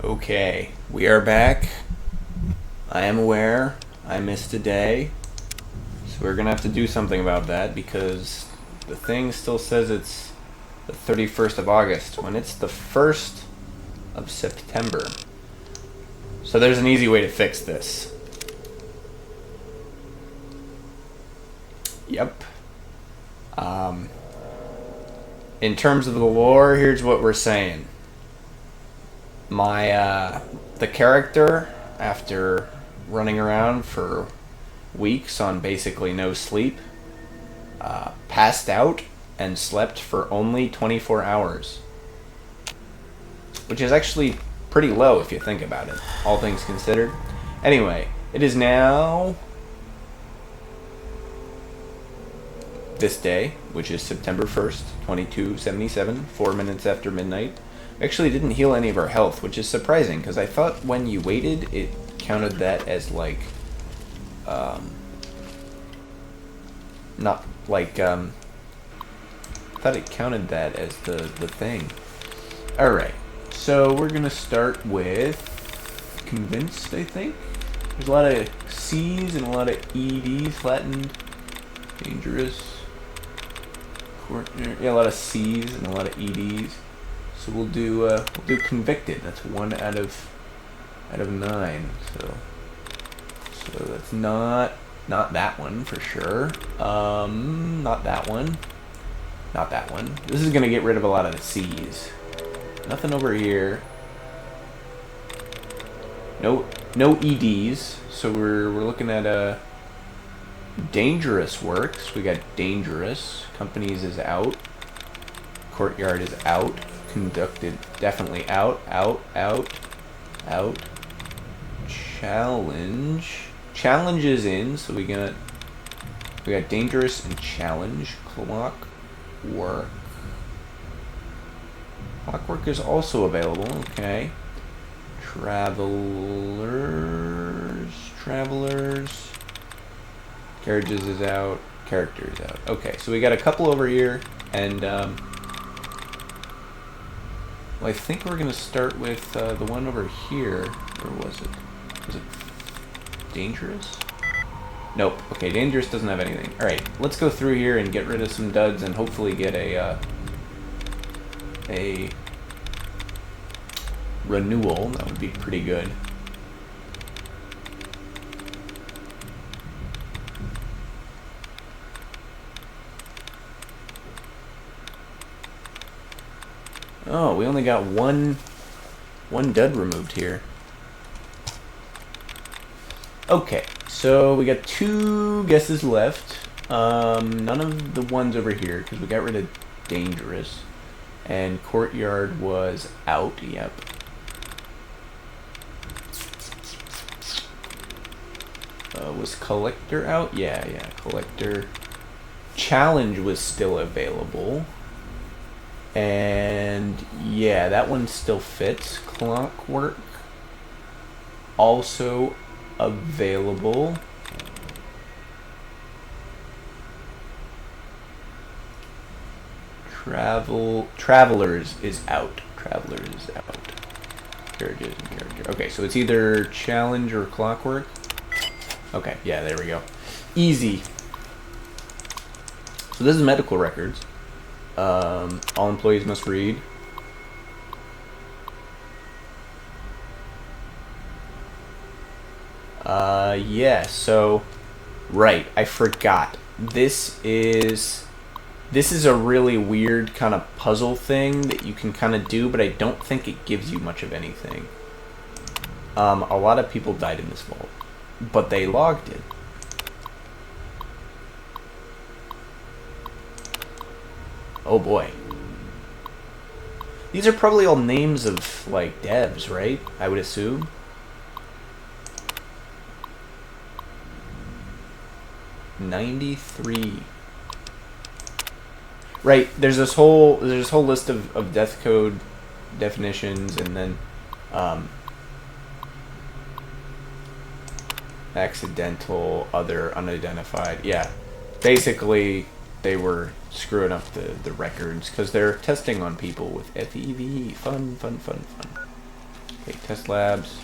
Okay, we are back. I am aware I missed a day, so we're gonna have to do something about that because the thing still says it's the 31st of August when it's the 1st of September. So there's an easy way to fix this. Yep. In terms of the lore, here's what we're saying. The character, after running around for weeks on basically no sleep, passed out and slept for only 24 hours. Which is actually pretty low if you think about it, all things considered. Anyway, it is now this day, which is September 1st, 2277, 4 minutes after midnight. Actually didn't heal any of our health, which is surprising, because I thought when you waited, it counted that as, like, not, like, I thought it counted that as the thing. Alright, so we're gonna start with Convinced, I think. There's a lot of C's and a lot of EDs, flattened, dangerous, yeah, a lot of C's and a lot of EDs. So we'll do convicted. That's 1 out of 9. So that's not that one for sure. Not that one. Not that one. This is gonna get rid of a lot of the C's. Nothing over here. No EDs. So we're looking at dangerous works. We got dangerous. Companies is out. Courtyard is out. Conducted, definitely out. Challenge is in, so we got dangerous and challenge. Clockwork is also available. Okay. Travelers. Carriages is out. Character is out. Okay, so we got a couple over here, and well, I think we're gonna start with the one over here. Where was it? Was it dangerous? Nope. Okay, dangerous doesn't have anything. All right, let's go through here and get rid of some duds and hopefully get a renewal. That would be pretty good. Oh, we only got one dud removed here. Okay, so we got 2 guesses left. None of the ones over here, because we got rid of dangerous. And courtyard was out, yep. Was collector out? Yeah, collector. Challenge was still available. And yeah, that one still fits. Clockwork also available. Travelers is out. Carriages and character. Okay, so it's either challenge or clockwork. Okay, yeah, there we go. Easy. So this is medical records. All employees must read. Yeah, so right, I forgot. This is a really weird kind of puzzle thing that you can kind of do, but I don't think it gives you much of anything. A lot of people died in this vault, but they logged it. Oh boy. These are probably all names of, like, devs, right? I would assume. '93. Right, there's this whole list of death code definitions, and then accidental, other, unidentified. Yeah. Basically they were screwing up the records because they're testing on people with FEV. Fun. Okay, Test labs.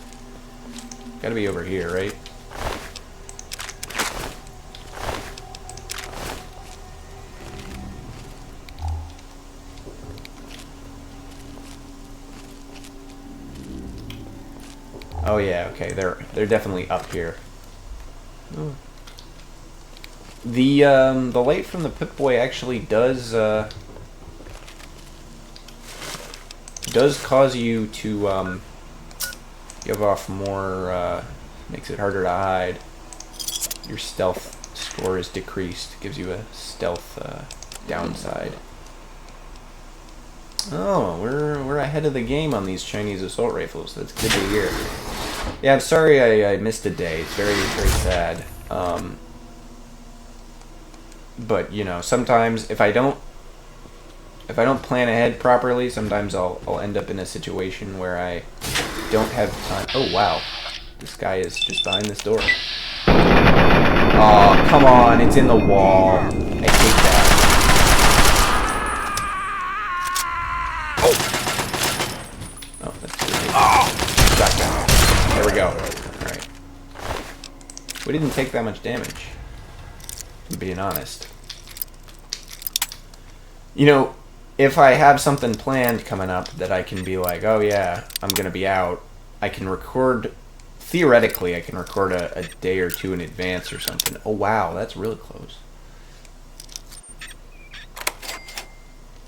Gotta be over here, right? Oh yeah, okay, they're definitely up here. Oh. The light from the Pip-Boy actually does cause you to give off more, makes it harder to hide. Your stealth score is decreased, gives you a stealth downside. Oh, we're ahead of the game on these Chinese assault rifles. That's good to hear. Yeah, I'm sorry I missed a day. It's very, very sad. But you know, sometimes if I don't plan ahead properly, sometimes I'll end up in a situation where I don't have time. Oh wow, this guy is just behind this door. Oh come on, it's in the wall. I hate that. Oh, that's good. Shotgun. There we go. All right. We didn't take that much damage, to being honest. You know, if I have something planned coming up that I can be like, oh yeah, I'm gonna be out, I can record, theoretically I can record a day or two in advance or something. Oh wow, that's really close.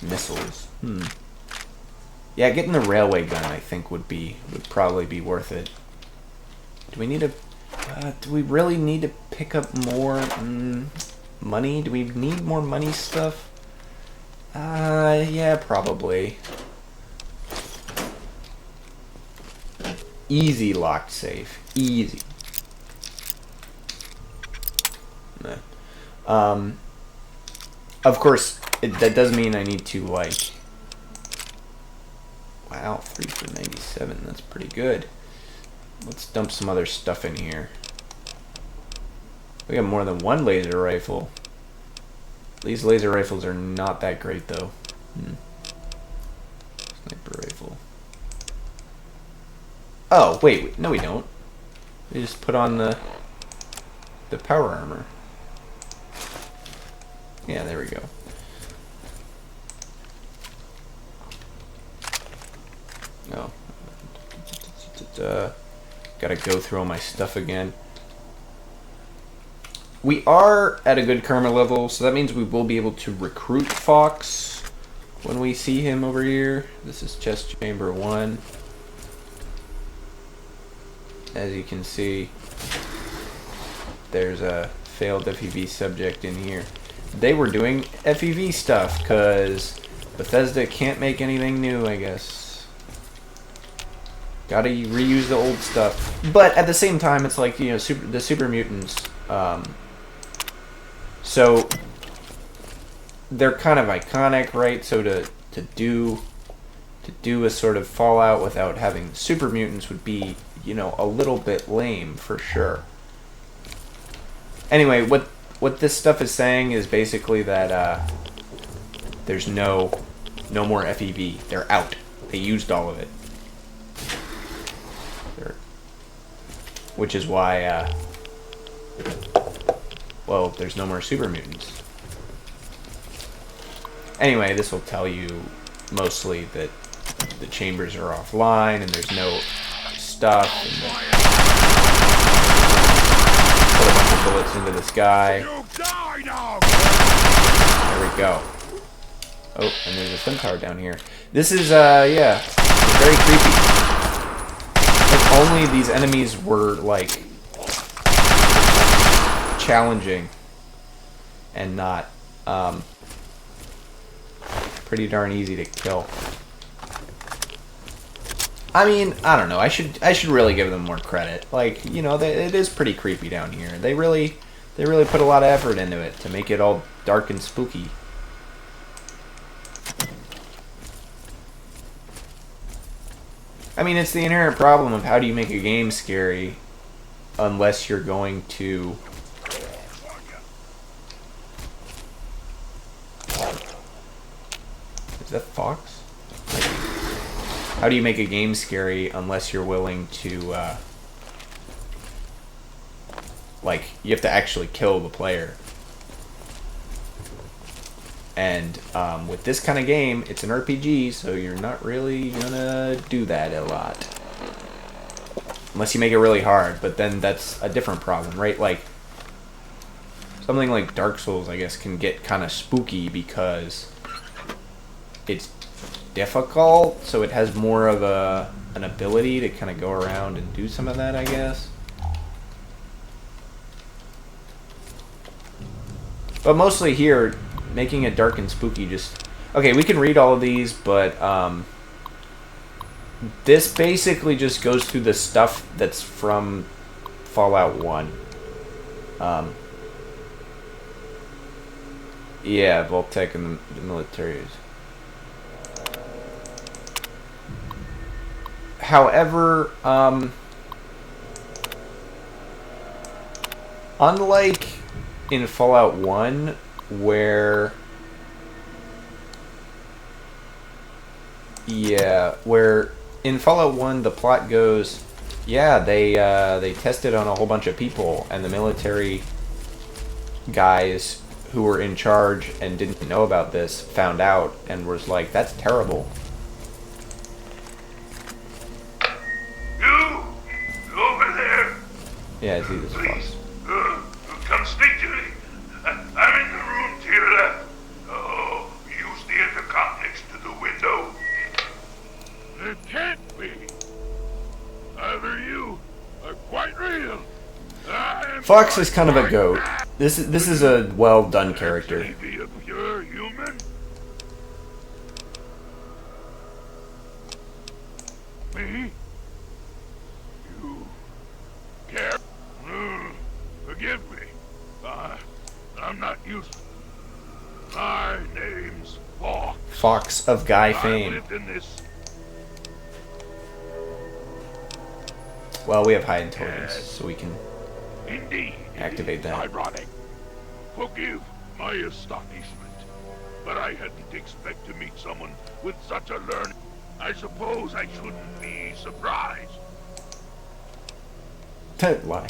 Missiles. Yeah, getting the railway gun I think would probably be worth it. Do we need to, do we really need to pick up more money? Do we need more money stuff? Yeah, probably. Easy locked safe. Easy. Of course, that does mean I need to, like... Wow, 3 for 97. That's pretty good. Let's dump some other stuff in here. We got more than one laser rifle. These laser rifles are not that great, though. Sniper rifle. Oh, wait, no we don't. We just put on the power armor. Yeah, there we go. Oh. Gotta go through all my stuff again. We are at a good karma level, so that means we will be able to recruit Fawkes when we see him over here. This is chest chamber 1. As you can see, there's a failed FEV subject in here. They were doing FEV stuff, because Bethesda can't make anything new, I guess. Gotta reuse the old stuff. But at the same time, it's like, you know, the super mutants... So they're kind of iconic, right? So to do a sort of Fallout without having super mutants would be, you know, a little bit lame for sure. Anyway, what this stuff is saying is basically that there's no more FEV. They're out. They used all of it. Which is why well, there's no more super mutants. Anyway, this will tell you mostly that the chambers are offline and there's no stuff. And put a bunch of bullets into this guy. There we go. Oh, and there's a centaur down here. This is, yeah, very creepy. If only these enemies were, like, challenging and not pretty darn easy to kill. I mean, I don't know. I should really give them more credit. Like, you know, it is pretty creepy down here. They really put a lot of effort into it to make it all dark and spooky. I mean, it's the inherent problem of how do you make a game scary unless you're going to... Is that Fawkes? how do you make a game scary unless you're willing to, like, you have to actually kill the player. And with this kind of game, it's an RPG, so you're not really gonna do that a lot. Unless you make it really hard, but then that's a different problem, right? Like, something like Dark Souls, I guess, can get kind of spooky because it's difficult, so it has more of an ability to kind of go around and do some of that, I guess. But mostly here, making it dark and spooky just... Okay, we can read all of these, but this basically just goes through the stuff that's from Fallout 1. Yeah, Voltec and the militaries. However, unlike in Fallout 1, where in Fallout 1 the plot goes, yeah, they tested on a whole bunch of people, and the military guys who were in charge and didn't know about this found out and was like, that's terrible. You over there? Yeah, I see this. Please, come speak to me. I'm in the room to your left. Oh, use the intercom next to the window. It can't be. Either you are quite real. Fawkes is kind of a goat. This is a well done character. Be a pure human. Me? You care? Forgive me. I'm not used. My name's Fawkes. Fawkes of Guy I fame. lived in this. Well, we have high intelligence, so we can Indeed. activate that. Ironic. Forgive my astonishment, but I hadn't expected to meet someone with such a learning. I suppose I shouldn't be surprised. Lie.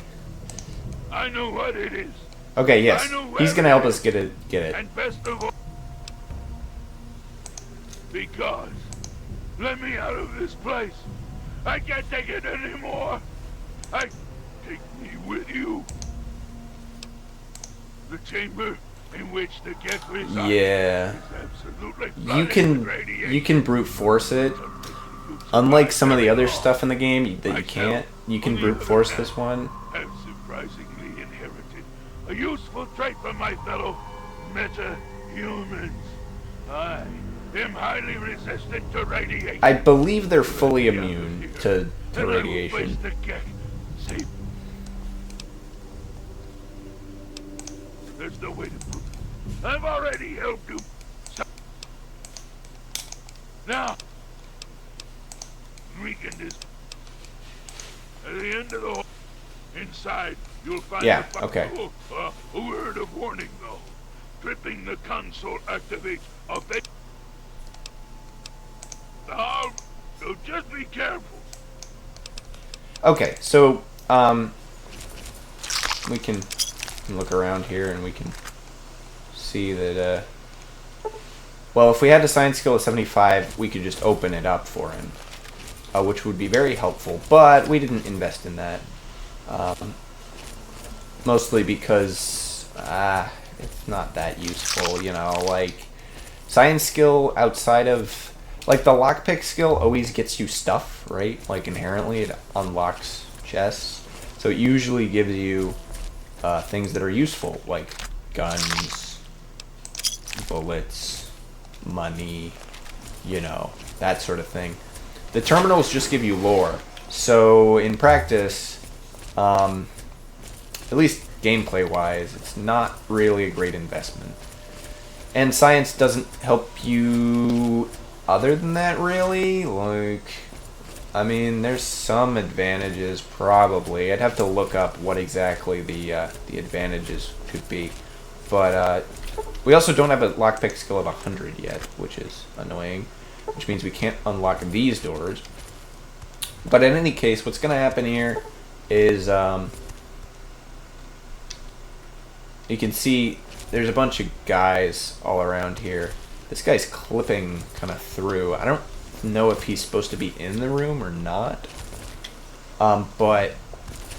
I know what it is. Okay, yes. He's gonna help us get it. And best of all, because let me out of this place. I can't take it anymore. Take me with you. The chamber in which the GECK resides. Yeah. Is absolutely You can brute force it. Unlike some of the other stuff in the game that you can't, you can brute force this one. Have surprisingly inherited a useful trait from my fellow meta-humans. I am highly resistant to radiation. I believe they're fully immune to radiation. The GECK safe. There's no way to prove it. I've already helped you. Now, weaken this. At the end of the hall, inside, you'll find okay. A word of warning, though. Tripping the console activates a bit. Now, so just be careful. Okay, so we can look around here and we can see that well, if we had a science skill of 75, we could just open it up for him, which would be very helpful, but we didn't invest in that, mostly because it's not that useful, you know. Like, science skill outside of, like, the lockpick skill always gets you stuff, right? Like, inherently it unlocks chests, so it usually gives you things that are useful, like guns, bullets, money, you know, that sort of thing. The terminals just give you lore, so in practice, at least gameplay wise, it's not really a great investment. And science doesn't help you other than that, really. Like, I mean, there's some advantages, probably. I'd have to look up what exactly the advantages could be. But we also don't have a lockpick skill of 100 yet, which is annoying. which means we can't unlock these doors. But in any case, what's going to happen here is you can see there's a bunch of guys all around here. This guy's clipping kind of through. I don't know if he's supposed to be in the room or not. But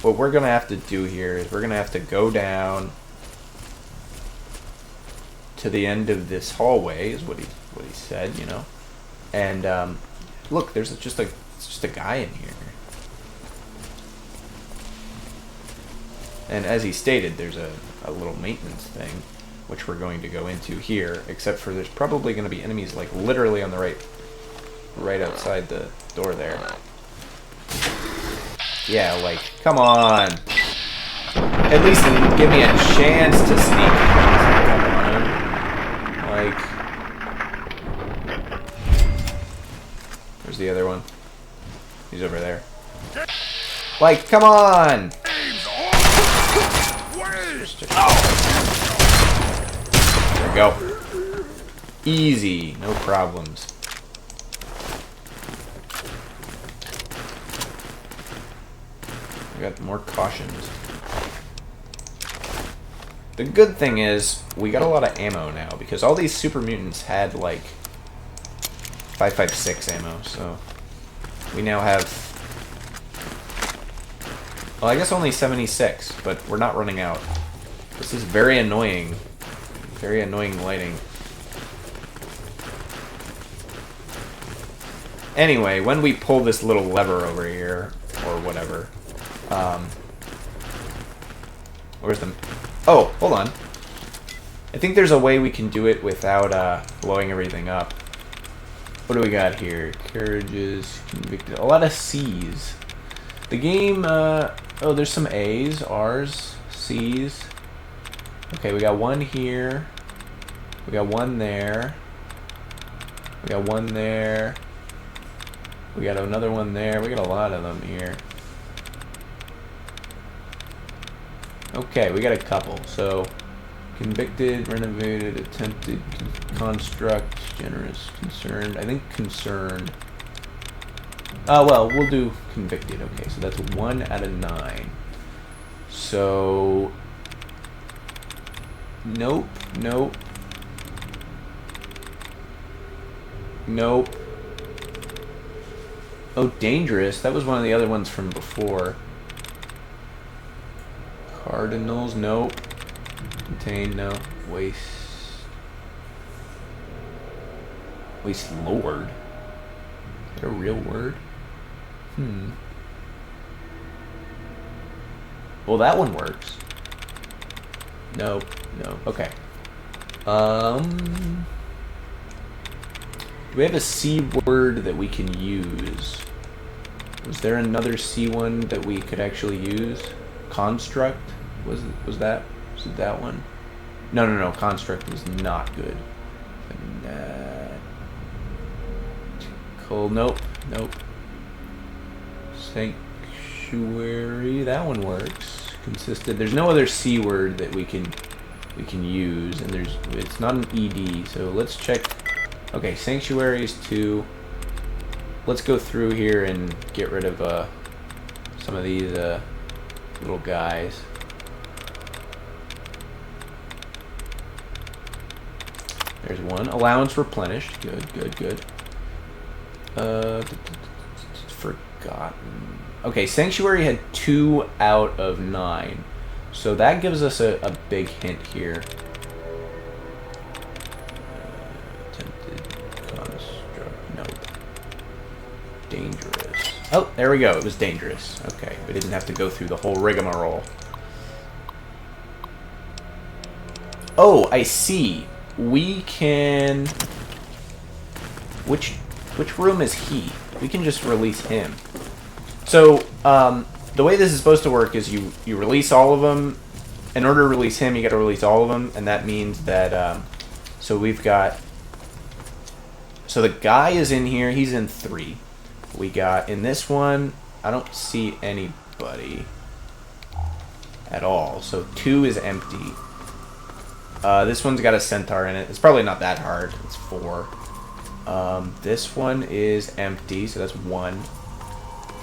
what we're going to have to do here is we're going to have to go down to the end of this hallway, is what he said, you know. And look, there's just a guy in here. And as he stated, there's a little maintenance thing, which we're going to go into here, except for there's probably going to be enemies like literally on the right outside the door there. Yeah, like, come on. At least give me a chance to sneak. Like, where's the other one? He's over there. Like, come on! There we go. Easy, no problems. I got more cautions. The good thing is, we got a lot of ammo now, because all these super mutants had, like, 5.56 ammo, so we now have, well, I guess only 76, but we're not running out. This is very annoying lighting. Anyway, when we pull this little lever over here, or whatever, where's the... Oh, hold on. I think there's a way we can do it without blowing everything up. What do we got here? Carriages, convicted. A lot of C's. The game, oh, there's some A's, R's, C's. Okay, we got one here. We got one there. We got one there. We got another one there. We got a lot of them here. Okay, we got a couple. So, convicted, renovated, attempted, construct, generous, concerned. I think concerned. Oh, well, we'll do convicted. Okay, so that's 1 out of 9. So, nope, nope. Nope. Oh, dangerous. That was one of the other ones from before. Cardinals, nope. Contain, no. Waste Lord. Is that a real word? Well, that one works. Nope. No. Okay. Do we have a C word that we can use? Was there another C one that we could actually use? Construct? Was it that one? No. Construct was not good. Nope. Sanctuary. That one works. Consistent. There's no other C word that we can use, and it's not an ED. So let's check. Okay, sanctuary is 2. Let's go through here and get rid of some of these little guys. There's one. Allowance replenished. Good. Forgotten. Okay, sanctuary had 2 out of 9. So that gives us a big hint here. Dangerous. Oh, there we go. It was dangerous. Okay, we didn't have to go through the whole rigmarole. Oh, I see. We can... Which room is he? We can just release him. So, the way this is supposed to work is you release all of them. In order to release him, you got to release all of them, and that means that... so we've got... So the guy is in here. He's in 3. We got in this one, I don't see anybody at all. So 2 is empty. This one's got a centaur in it. It's probably not that hard. It's 4. This one is empty, so that's 1.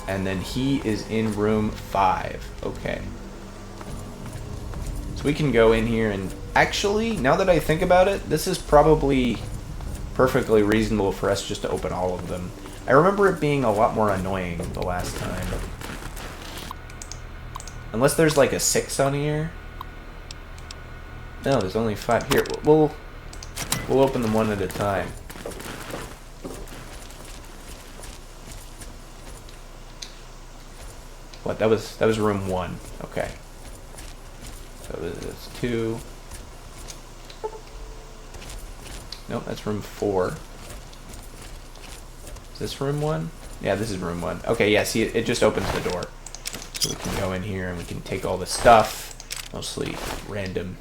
And then he is in room 5. Okay. So we can go in here and... Actually, now that I think about it, this is probably perfectly reasonable for us just to open all of them. I remember it being a lot more annoying the last time. Unless there's like a 6 on here. No, there's only 5. Here, we'll open them one at a time. What? That was room 1. Okay. So that's 2. Nope, that's room 4. Is this room 1? Yeah, this is room 1. Okay, yeah, see, it just opens the door. So we can go in here and we can take all the stuff. Mostly random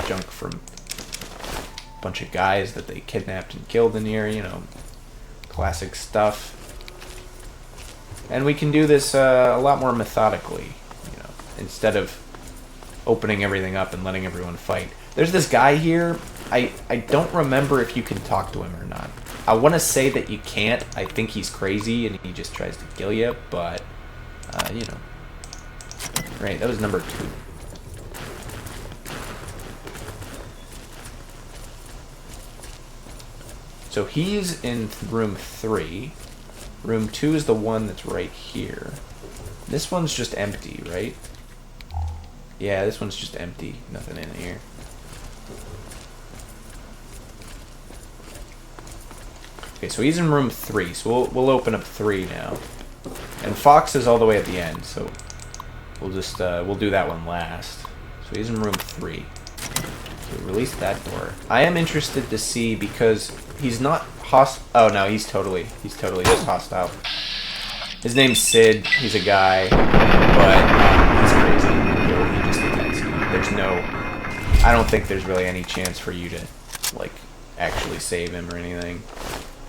junk from a bunch of guys that they kidnapped and killed in here, you know. Classic stuff. And we can do this a lot more methodically, you know, instead of opening everything up and letting everyone fight. There's this guy here. I don't remember if you can talk to him or not. I want to say that you can't. I think he's crazy and he just tries to kill you, but, you know. Right, that was number 2. So he's in room 3. Room 2 is the one that's right here. This one's just empty, right? Yeah, this one's just empty. Nothing in here. Okay, so he's in room 3, so we'll open up 3 now. And Fawkes is all the way at the end, so we'll just we'll do that one last. So he's in room 3. So release that door. I am interested to see because he's not oh no, he's totally just hostile. His name's Sid. He's a guy, but he's crazy. He just attacks you. There's no. I don't think there's really any chance for you to like actually save him or anything.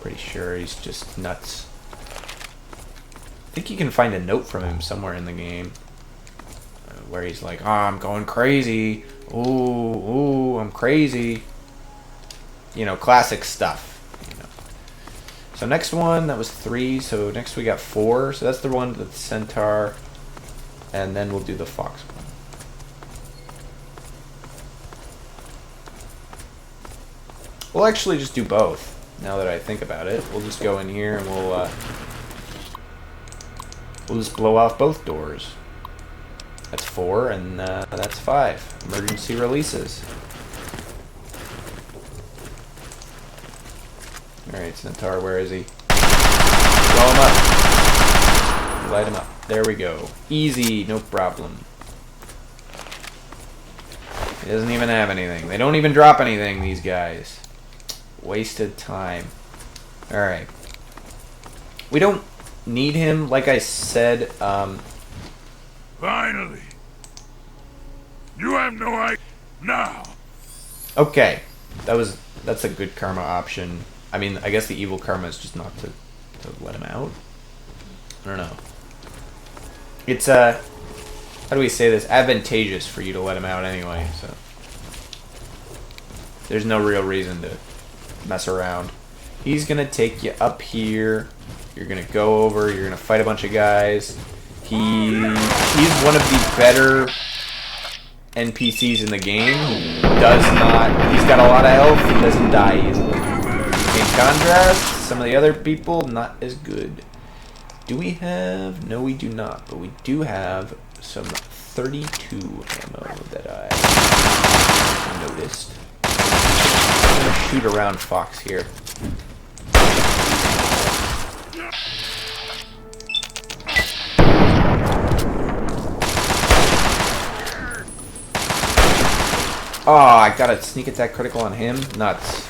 Pretty sure he's just nuts. I think you can find a note from him somewhere in the game where he's like, "Oh, I'm going crazy. Ooh, I'm crazy." You know, classic stuff. You know. So next one, that was 3. So next we got 4. So that's the one with the centaur, and then we'll do the Fawkes one. We'll actually just do both. Now that I think about it, we'll just go in here and we'll just blow off both doors. That's 4, and that's 5. Emergency releases. Alright, Centaur, where is he? Blow him up. Light him up. There we go. Easy, no problem. He doesn't even have anything. They don't even drop anything, these guys. Wasted time. Alright. We don't need him, like I said, Finally. You have no idea now. Okay. That's a good karma option. I mean, I guess the evil karma is just not to let him out. I don't know. It's how do we say this? Advantageous for you to let him out anyway, so there's no real reason to mess around. He's gonna take you up here. You're gonna go over. You're gonna fight a bunch of guys. He's one of the better NPCs in the game. He does not. He's got a lot of health. He doesn't die easily. In contrast, some of the other people not as good. Do we have? No, we do not. But we do have some 32 ammo that I noticed. I'm gonna shoot around Fawkes here. Oh, I got a sneak attack critical on him. Nuts.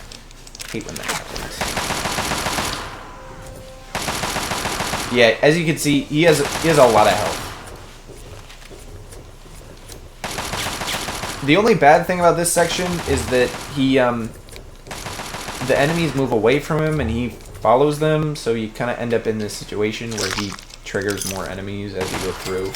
Hate when that happens. Yeah, as you can see, he has a lot of health. The only bad thing about this section is that he the enemies move away from him and he follows them, so you kind of end up in this situation where he triggers more enemies as you go through.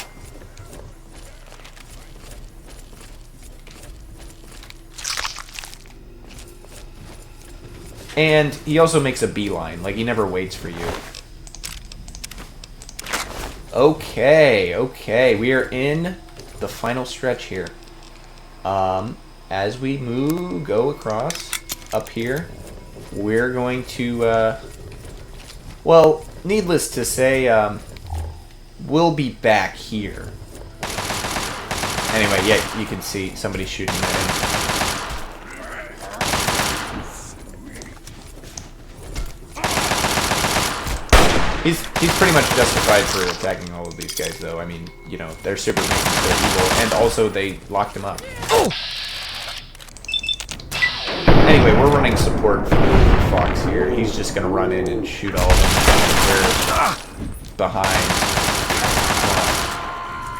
And he also makes a beeline. Like, he never waits for you. Okay, okay. We are in the final stretch here. As we go across up here, we're going to, well, needless to say, we'll be back here. Anyway, yeah, you can see somebody shooting at him. He's pretty much justified for attacking all of these guys, though. I mean, you know, they're super mutants, they're evil, and also they locked him up. Oh! Anyway, we're running support for Fawkes here. He's just gonna run in and shoot all of them. They're behind.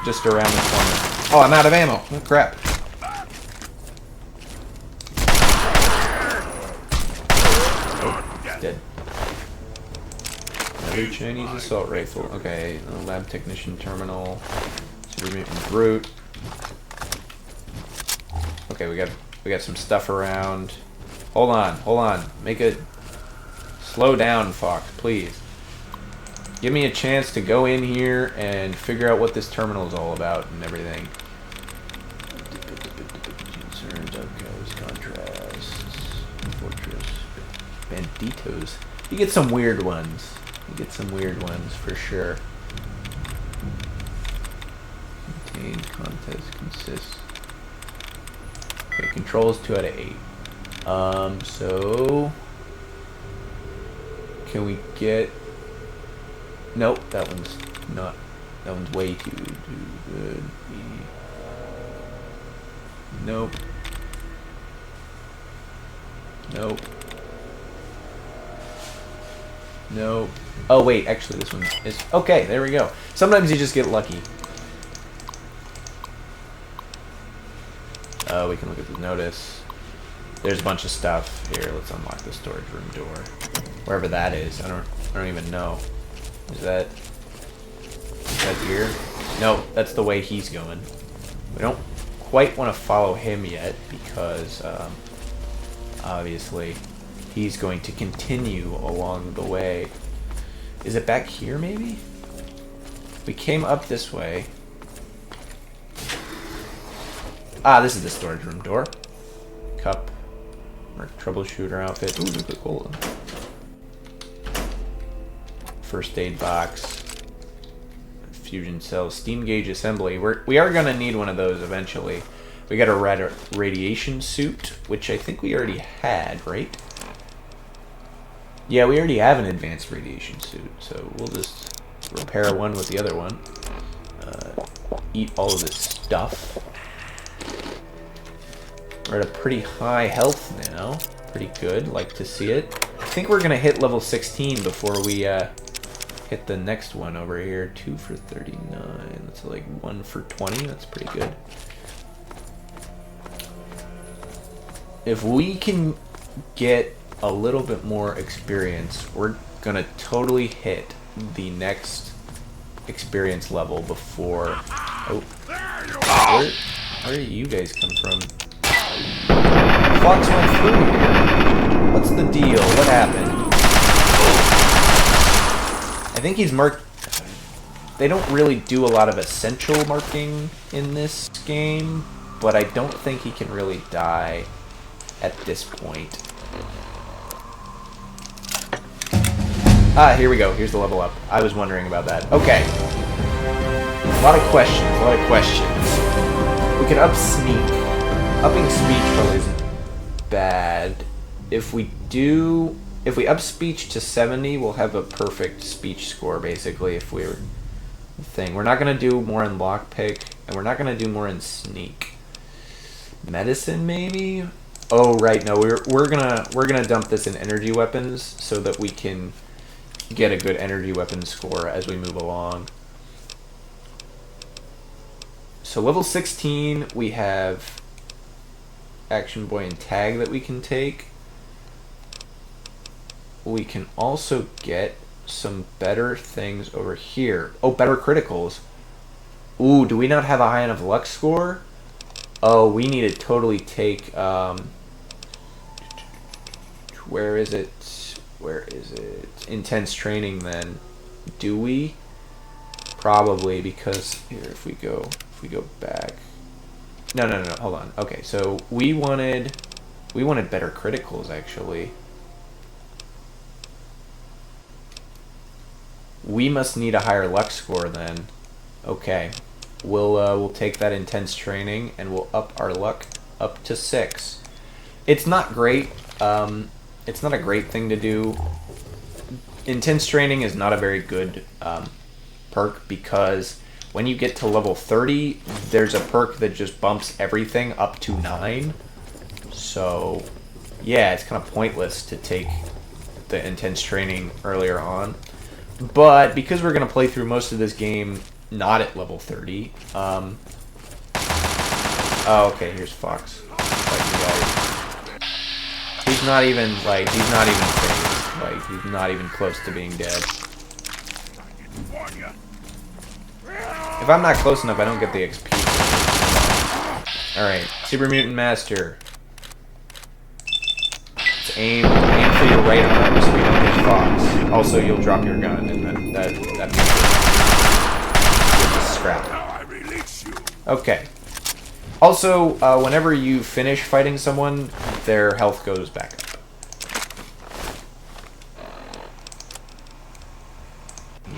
Just around the corner. Oh, I'm out of ammo. Oh, crap. Oh, dead. Another Chinese assault rifle. Okay, lab technician terminal. Super mutant brute. Okay, we got some stuff around. Hold on. Make it slow down, Fawkes, please. Give me a chance to go in here and figure out what this terminal is all about and everything. Contrasts, fortress, banditos. You get some weird ones. For sure. Contained contest consists. Okay, controls 2 out of 8. So can we get? Nope, that one's not. That one's way too good. Nope. Nope. Oh wait, actually this one is okay. There we go. Sometimes you just get lucky. We can look at the notice. There's a bunch of stuff here. Let's unlock the storage room door, wherever that is. I don't even know. Is that here? No, that's the way he's going. We don't quite want to follow him yet because obviously he's going to continue along the way. Is it back here maybe? We came up this way. Ah, this is the storage room door. Cup. Or troubleshooter outfit. Ooh, look at cola. First aid box. Fusion cells. Steam gauge assembly. We are going to need one of those eventually. We got a radiation suit, which I think we already had, right? Yeah, we already have an advanced radiation suit, so we'll just repair one with the other one. Eat all of this stuff. We're at a pretty high health now. Pretty good, like to see it. I think we're gonna hit level 16 before we hit the next one over here. 2 for 39. That's like 1 for 20. That's pretty good. If we can get a little bit more experience, we're gonna totally hit the next experience level before. Oh, where do you guys come from? Fawkes went through here. What's the deal? What happened? I think he's marked. They don't really do a lot of essential marking in this game, but I don't think he can really die at this point. Ah, here we go. Here's the level up. I was wondering about that. Okay. A lot of questions. We can up sneak. Upping speech probably isn't bad. If we up speech to 70, we'll have a perfect speech score, basically, if we're the thing. We're not going to do more in lockpick, and we're not going to do more in sneak. Medicine, maybe? Oh, right, no, we're gonna dump this in energy weapons so that we can get a good energy weapon score as we move along. So level 16, we have Action Boy and Tag that we can take. We can also get some better things over here. Oh, better criticals. Ooh, do we not have a high enough luck score? Oh, we need to totally take 12, Where is it? Where is it? Intense training then. Do we? Probably, because here if we go back. No, hold on. Okay, so we wanted better criticals actually. We must need a higher luck score then. Okay. We'll take that intense training and we'll up our luck up to 6. It's not great. It's not a great thing to do. Intense training is not a very good perk because when you get to level 30, there's a perk that just bumps everything up to 9. So, yeah, it's kind of pointless to take the intense training earlier on. But because we're going to play through most of this game not at level 30, oh, okay, here's Fawkes. He's not even phased. Like, he's not even close to being dead. If I'm not close enough, I don't get the XP. Alright, Super Mutant Master. Let's aim for your right arm so we don't hit Fawkes. Also, you'll drop your gun, and that means scrap. Okay. Also, whenever you finish fighting someone, their health goes back up.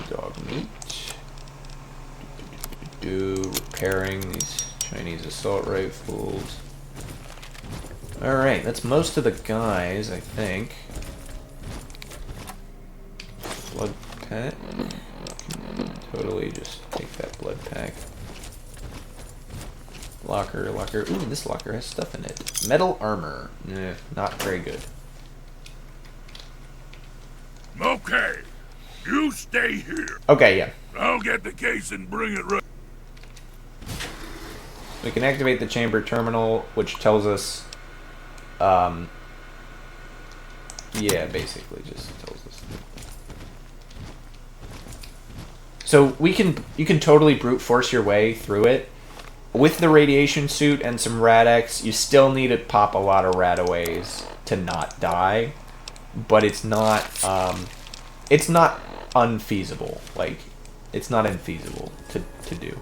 Dog meat. Repairing these Chinese assault rifles. Alright, that's most of the guys, I think. Blood pack. Totally just take that blood pack. Locker. Ooh, this locker has stuff in it. Metal armor. Not very good. Okay, you stay here. Okay, yeah. I'll get the case and bring it right. We can activate the chamber terminal, which tells us, yeah, basically just tells us. So you can totally brute force your way through it. With the radiation suit and some Rad-X, you still need to pop a lot of Radaways to not die, but it's not unfeasible. Like, it's not infeasible to do.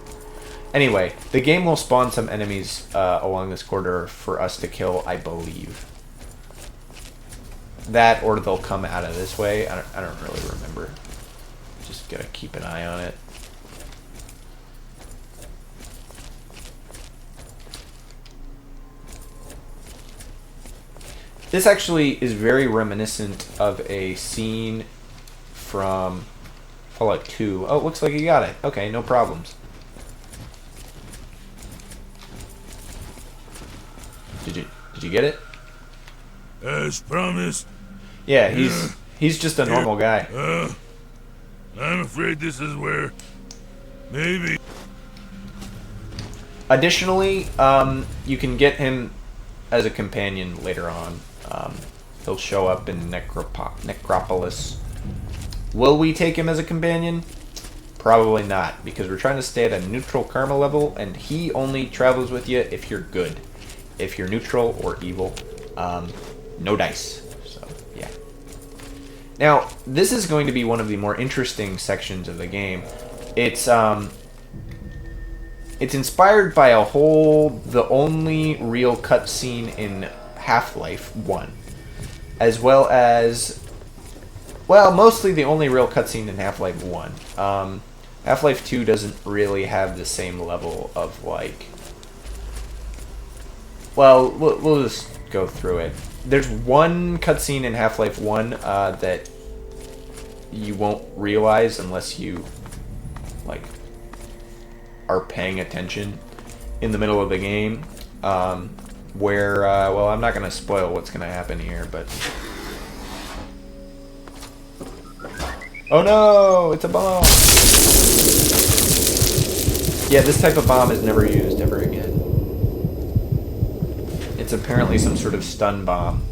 Anyway, the game will spawn some enemies along this corridor for us to kill, I believe. That, or they'll come out of this way. I don't really remember. Just gotta keep an eye on it. This actually is very reminiscent of a scene from Fallout 2. Oh, it looks like you got it. Okay, no problems. Did you get it? As promised. Yeah, he's just a normal guy. I'm afraid this is where maybe. Additionally, you can get him as a companion later on. He'll show up in Necropolis. Will we take him as a companion? Probably not, because we're trying to stay at a neutral karma level, and he only travels with you if you're good. If you're neutral or evil, no dice. So, yeah. Now, this is going to be one of the more interesting sections of the game. It's inspired by the only real cutscene in Half-Life 1, as well as, well, mostly the only real cutscene in Half-Life 1. Half-Life 2 doesn't really have the same level of, like, well, we'll just go through it. There's one cutscene in Half-Life 1 that you won't realize unless you, like, are paying attention in the middle of the game, where, well, I'm not going to spoil what's going to happen here, but... Oh no! It's a bomb! Yeah, this type of bomb is never used ever again. It's apparently some sort of stun bomb.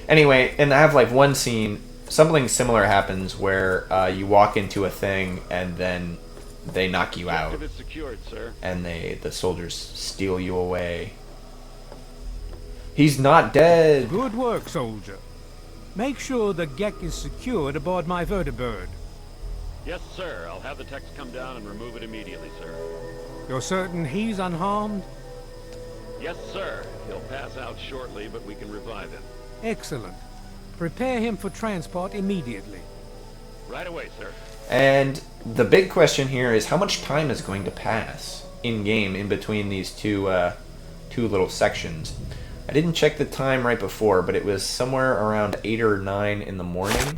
Anyway, in the Half-Life 1 scene, something similar happens where you walk into a thing and then they knock you out. Secured, sir. And the soldiers steal you away. He's not dead. Good work, soldier. Make sure the GECK is secured aboard my vertibird. Yes, sir. I'll have the techs come down and remove it immediately, sir. You're certain he's unharmed? Yes, sir. He'll pass out shortly, but we can revive him. Excellent. Prepare him for transport immediately. Right away, sir. And the big question here is how much time is going to pass in-game in between these two little sections. I didn't check the time right before, but it was somewhere around 8 or 9 in the morning.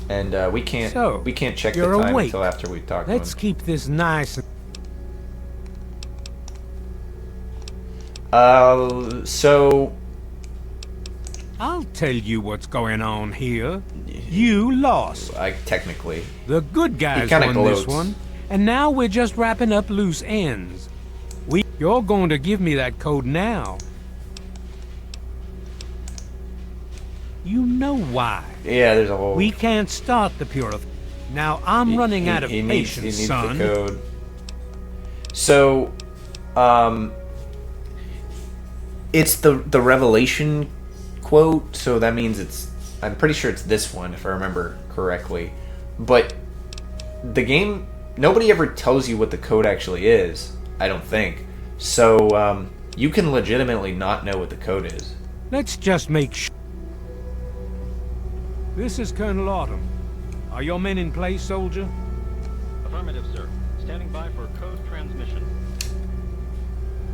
And we can't check the time awake. until after we talk to Let's him. keep this nice. So I'll tell you what's going on here. You lost. technically, The good guys kinda won gloats. this one, and now we're just wrapping up loose ends. You're going to give me that code now. You know why. yeah, there's a whole. We can't start the purify. Now I'm running out of patience, he needs son. the code. So, it's the Revelation quote, so that means I'm pretty sure it's this one, if I remember correctly. But the game, nobody ever tells you what the code actually is, I don't think. So, you can legitimately not know what the code is. Let's just make sure. This is Colonel Autumn. Are your men in place, soldier? Affirmative, sir. Standing by for code transmission.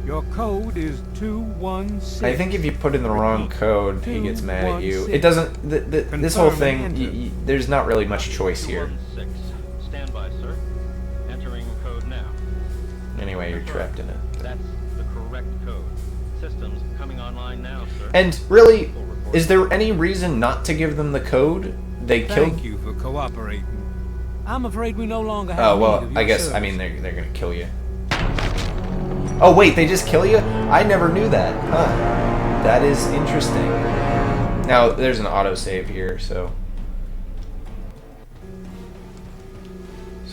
Your code is 216. I think if you put in the wrong code, he gets mad at you. 216. It doesn't. This whole thing, Confirm and enter. there's not really much choice here. 216. Stand by, sir. Entering code now. Anyway, you're trapped in it. That's the correct code. Systems coming online now, sir. And really, is there any reason not to give them the code? They killed. Thank you for cooperating. I'm afraid we no longer have Oh need well, of your I guess. I service. mean, they're gonna kill you. Oh wait, they just kill you? I never knew that. Huh? That is interesting. Now there's an autosave here, so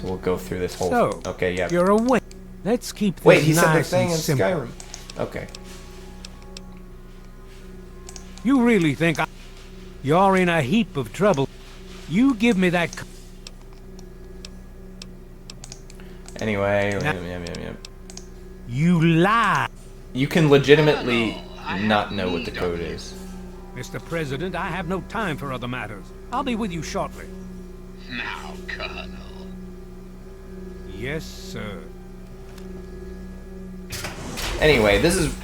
we'll go through this whole. So, Okay, yeah. You're awake. Let's keep this Wait, he said the nice thing and in simple. Skyrim. Okay. You really think you're in a heap of trouble? You give me that. Anyway, Now- You lie. you can legitimately not know what the code is. Mr. President, I have no time for other matters. I'll be with you shortly. Now, Colonel. Yes, sir. Anyway, this is.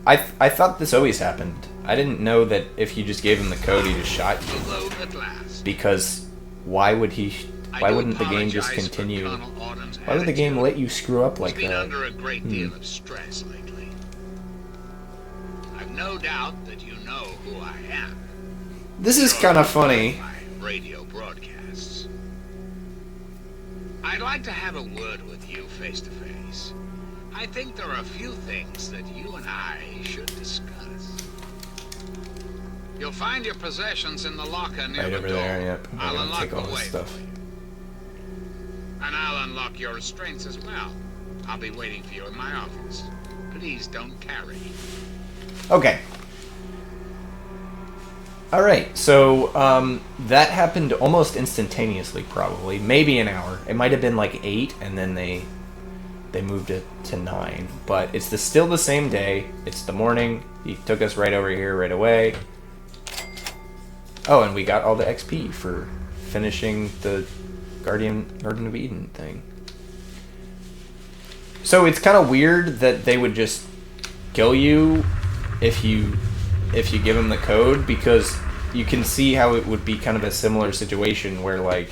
I thought this always happened. I didn't know that if you just gave him the code, he just shot you. Alone at last. Because why would he? Why wouldn't the game just continue? Why would the game let you screw up like He's been that? under a great deal of stress lately. I've no doubt that you know who I am. This is kind of funny. My radio broadcasts. I'd like to have a word with you face to face. I think there are a few things that you and I should discuss. You'll find your possessions in the locker near Right the over door. there. Yep. I'm I'll gonna unlock take all the this way stuff. for you. And I'll unlock your restraints as well. I'll be waiting for you in my office. Please don't carry. Okay. All right. So that happened almost instantaneously, probably maybe an hour. It might have been like 8, and then they moved it to 9. But it's still the same day. It's the morning. He took us right over here right away. Oh, and we got all the XP for finishing the Garden of Eden thing. So it's kind of weird that they would just kill you if you give them the code, because you can see how it would be kind of a similar situation where, like,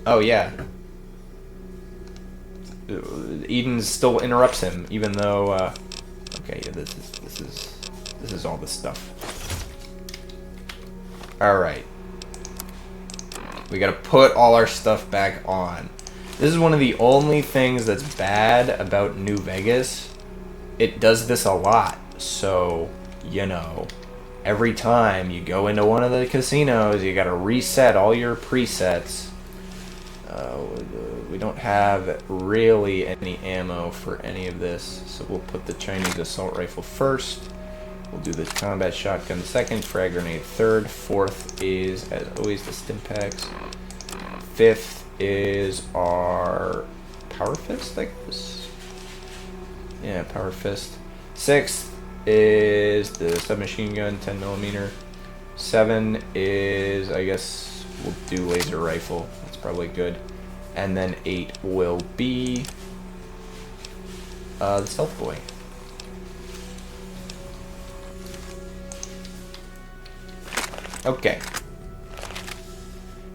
oh yeah, Eden still interrupts him even though okay, yeah, this is all this stuff. All right, we gotta put all our stuff back on. This is one of the only things that's bad about New Vegas. It does this a lot, so, you know, every time you go into one of the casinos, you gotta reset all your presets. We don't have really any ammo for any of this, so we'll put the Chinese assault rifle first. We'll do the combat shotgun second, frag grenade third. Fourth is, as always, the Stimpaks. Fifth is our Power Fist, I guess? Yeah, Power Fist. Sixth is the submachine gun, 10mm. 7 is, I guess, we'll do laser rifle. That's probably good. And then 8 will be the Stealth Boy. Okay.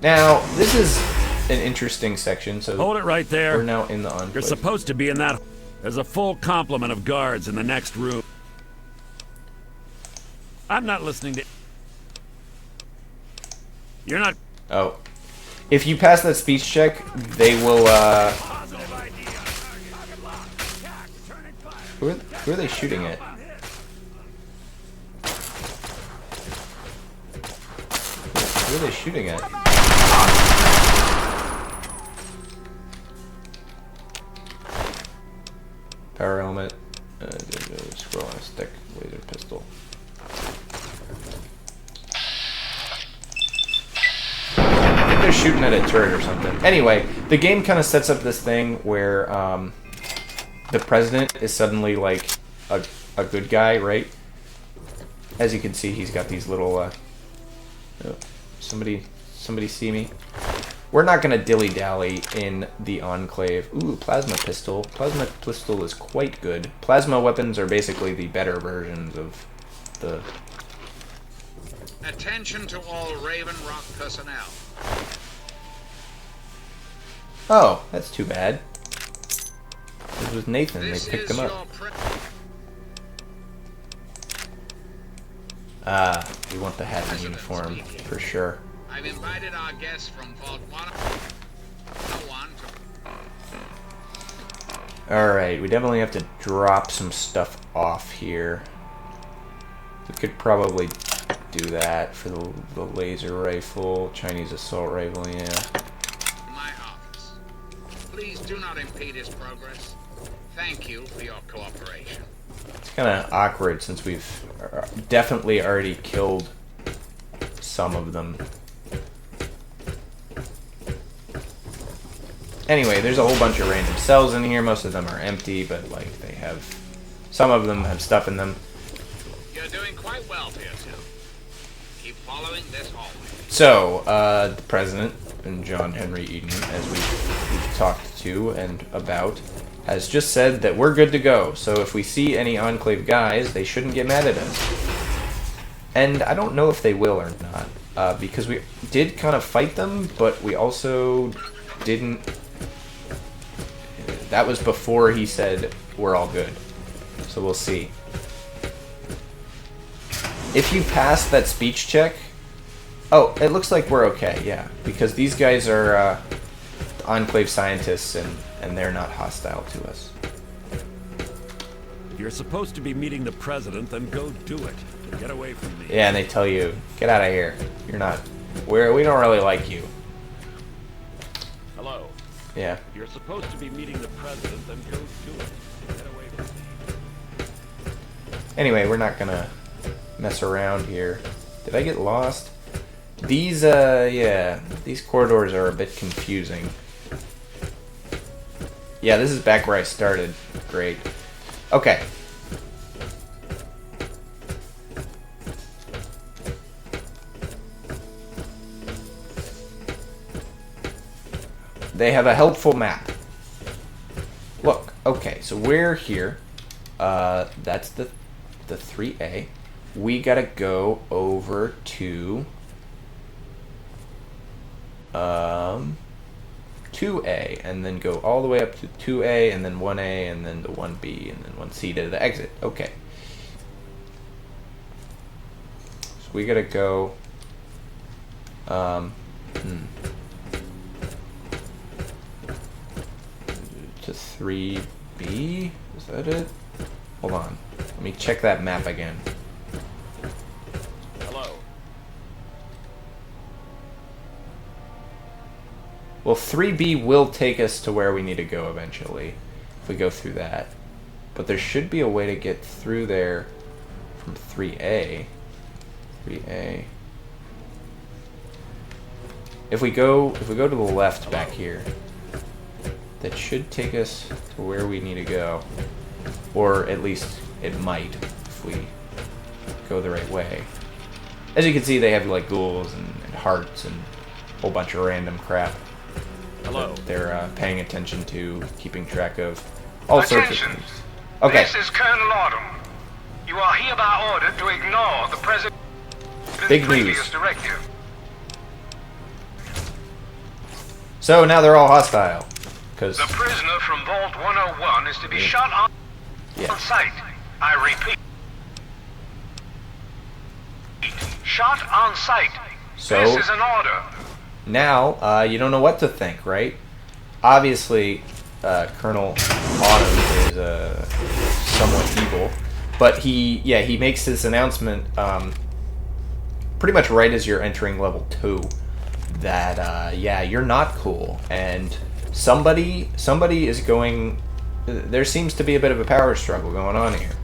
Now, this is an interesting section, so Hold it right there. we're now in the Enclave. You're supposed to be in that. There's a full complement of guards in the next room. I'm not listening to. You're not. Oh. If you pass that speech check, they will, Who are they shooting at? Who are they shooting at? Power helmet. Scroll on a stick. Laser pistol. I think they're shooting at a turret or something. Anyway, the game kind of sets up this thing where the president is suddenly like a good guy, right? As you can see, he's got these little. Oh, somebody see me? We're not gonna dilly-dally in the Enclave. Ooh, plasma pistol. Plasma pistol is quite good. Plasma weapons are basically the better versions of the. Attention to all Raven Rock personnel. Oh, that's too bad. It was Nathan. This They picked is him your up. We want the hat and uniform for sure. I've invited our guests from Vault 101 to... Alright, we definitely have to drop some stuff off here. We could probably do that for the laser rifle, Chinese assault rifle, yeah. my office. Please do not impede his progress. Thank you for your cooperation. It's kind of awkward since we've definitely already killed some of them. Anyway, there's a whole bunch of random cells in here. Most of them are empty, but like they have, some of them have stuff in them. You're doing quite well for yourself. Keep following this hallway. So, the president, and John Henry Eden, as we've talked to and about, has just said that we're good to go. So if we see any Enclave guys, they shouldn't get mad at us. And I don't know if they will or not, because we did kind of fight them, but we also didn't. That was before he said we're all good. So we'll see. If you pass that speech check... Oh, it looks like we're okay, yeah. Because these guys are Enclave scientists, and they're not hostile to us. If you're supposed to be meeting the president, then go do it. Get away from me. Yeah, and they tell you, get out of here. You're not... We don't really like you. Hello. Yeah. If you're supposed to be meeting the president, then go do it. Get away from me. Anyway, we're not gonna mess around here. Did I get lost? These, yeah, these corridors are a bit confusing. Yeah, this is back where I started. Great. Okay. They have a helpful map. Look, okay, so we're here. That's the 3A. We gotta go over to 2A, and then go all the way up to 2A, and then 1A, and then to 1B, and then 1C to the exit. Okay. So we gotta go to 3B? Is that it? Hold on. Let me check that map again. Hello. Well, 3B will take us to where we need to go eventually, if we go through that. But there should be a way to get through there from 3A. 3A. If we go to the left back here, that should take us to where we need to go. Or at least it might, if we go the right way. As you can see, they have like ghouls and hearts and a whole bunch of random crap. Hello. They're paying attention to, keeping track of all sorts of Attention. things. Okay. This is Colonel Autumn. You are hereby ordered to ignore the President's Big previous news. directive. So now they're all hostile. Because, The prisoner from Vault 101 is to be shot on yeah. sight. I repeat. Shot on sight. So- This is an order. Now, you don't know what to think, right? Obviously, Colonel Autumn is somewhat evil, but he makes this announcement pretty much right as you're entering level 2 that you're not cool, and somebody is going. There seems to be a bit of a power struggle going on here,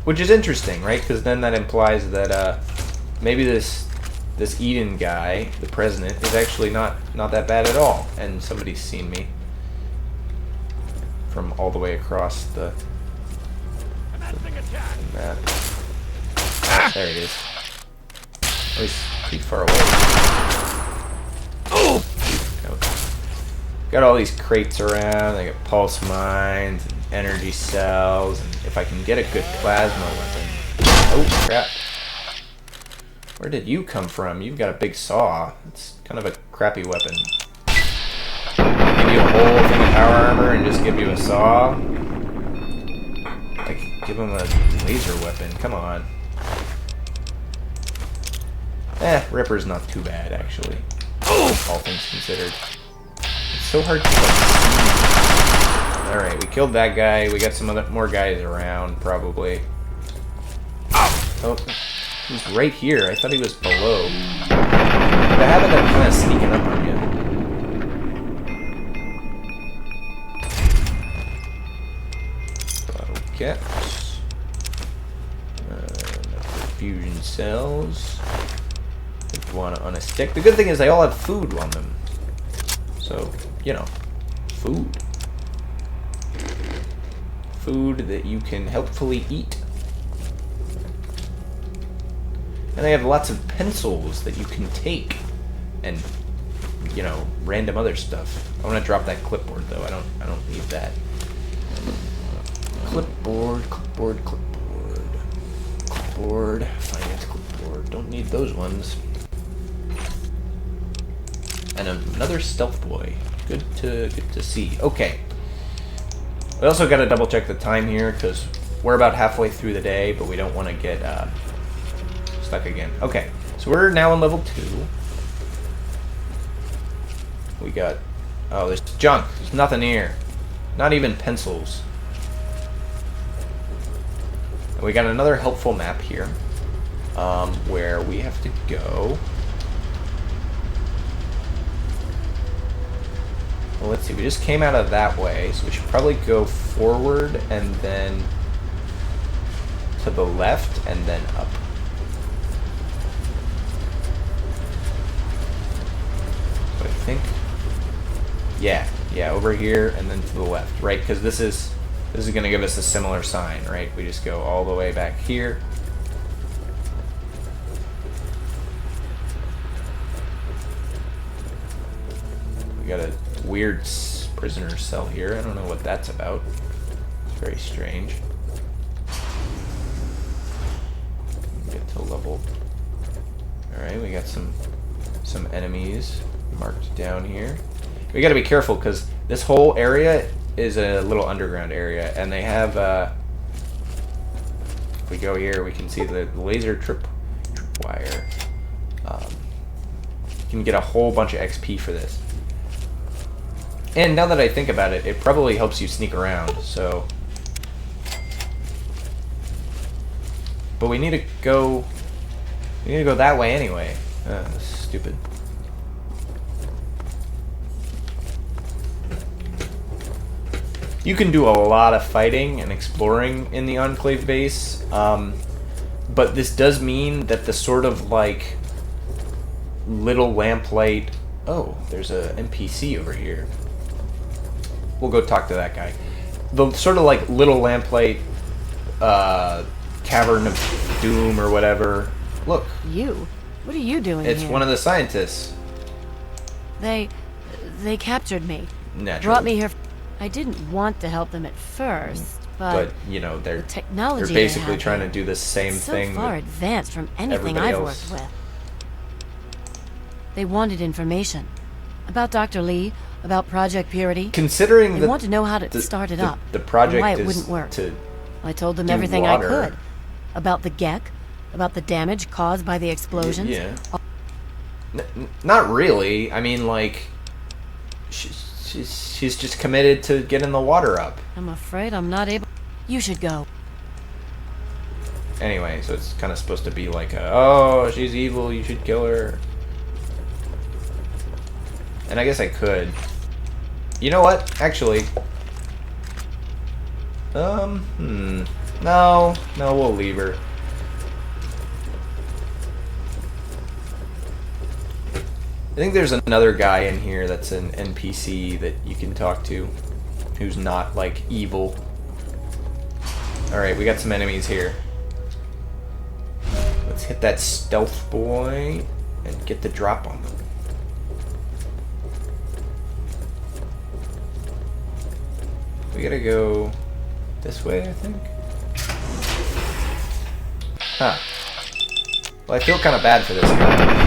which is interesting, right? Because then that implies that maybe this Eden guy, the president, is actually not that bad at all, and somebody's seen me from all the way across the map. There it is. At least pretty far away. Oh! Got all these crates around. I got pulse mines and energy cells, and if I can get a good plasma weapon. Oh crap! Where did you come from? You've got a big saw. It's kind of a crappy weapon. Give you a whole thing of power armor and just give you a saw. Like, give him a laser weapon. Come on. Ripper's not too bad, actually. All things considered. It's so hard to see. Alright, we killed that guy. We got some more guys around, probably. Oh. He's right here. I thought he was below. The habit of kind of sneaking up on you. Bottle caps. Fusion cells. Iguana on a stick. The good thing is they all have food on them. So, you know, food. Food that you can helpfully eat. And they have lots of pencils that you can take, and you know, random other stuff. I want to drop that clipboard though. I don't need that. Clipboard. Finance clipboard. Don't need those ones. And another stealth boy. Good to see. Okay. We also got to double check the time here because we're about halfway through the day, but we don't want to get stuck again. Okay, so we're now on level 2. We got... Oh, there's junk. There's nothing here. Not even pencils. And we got another helpful map here, where we have to go... Well, let's see. We just came out of that way, so we should probably go forward and then to the left and then up. So I think, yeah, over here and then to the left, right? Because this is going to give us a similar sign, right? We just go all the way back here. We got a weird prisoner cell here. I don't know what that's about. It's very strange. Get to level. Alright, we got some enemies marked down here. We gotta be careful because this whole area is a little underground area, and they have if we go here we can see the laser trip wire. You can get a whole bunch of XP for this. And now that I think about it, it probably helps you sneak around, so... But we need to go that way anyway. Stupid. You can do a lot of fighting and exploring in the Enclave base, but this does mean that the sort of like little lamplight... Oh, there's a NPC over here. We'll go talk to that guy. The sort of like little lamplight cavern of doom or whatever. Look. You? What are you doing It's here? one of the scientists. They captured me. Naturally. Brought me here. I didn't want to help them at first, But, you know, the they're technology basically they trying to have do the same is so thing far that advanced from anything everybody I've else. worked with. They wanted information about Dr. Lee, about Project Purity. Considering They want to know how to start it up. The project and why it is wouldn't work. to I told them do everything water. I could about the GECK, about the damage caused by the explosions. Yeah. Not really. I mean, like, she's just committed to getting the water up. I'm afraid I'm not able. You should go. Anyway, so it's kind of supposed to be like oh, she's evil, you should kill her. And I guess I could. You know what? Actually. No, we'll leave her. I think there's another guy in here that's an NPC that you can talk to who's not, like, evil. Alright, we got some enemies here. Let's hit that stealth boy and get the drop on them. We gotta go this way, I think. Huh. Well, I feel kind of bad for this guy.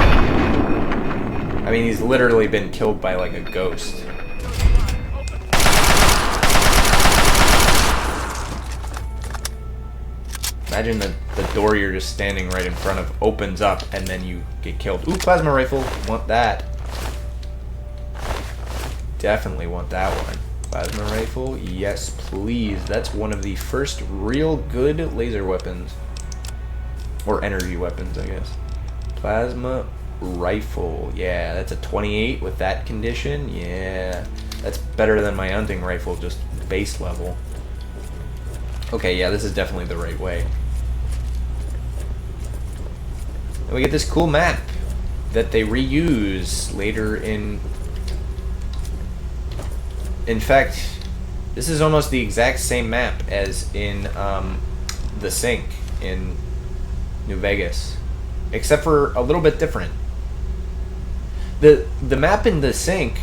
I mean, he's literally been killed by, like, a ghost. Imagine the door you're just standing right in front of opens up and then you get killed. Ooh, plasma rifle. Want that. Definitely want that one. Plasma rifle. Yes, please. That's one of the first real good laser weapons. Or energy weapons, I guess. Plasma rifle. Yeah, that's a 28 with that condition. Yeah. That's better than my hunting rifle, just base level. Okay, yeah, this is definitely the right way. And we get this cool map that they reuse later in... In fact, this is almost the exact same map as in the Sink in New Vegas, except for a little bit different. The map in the Sink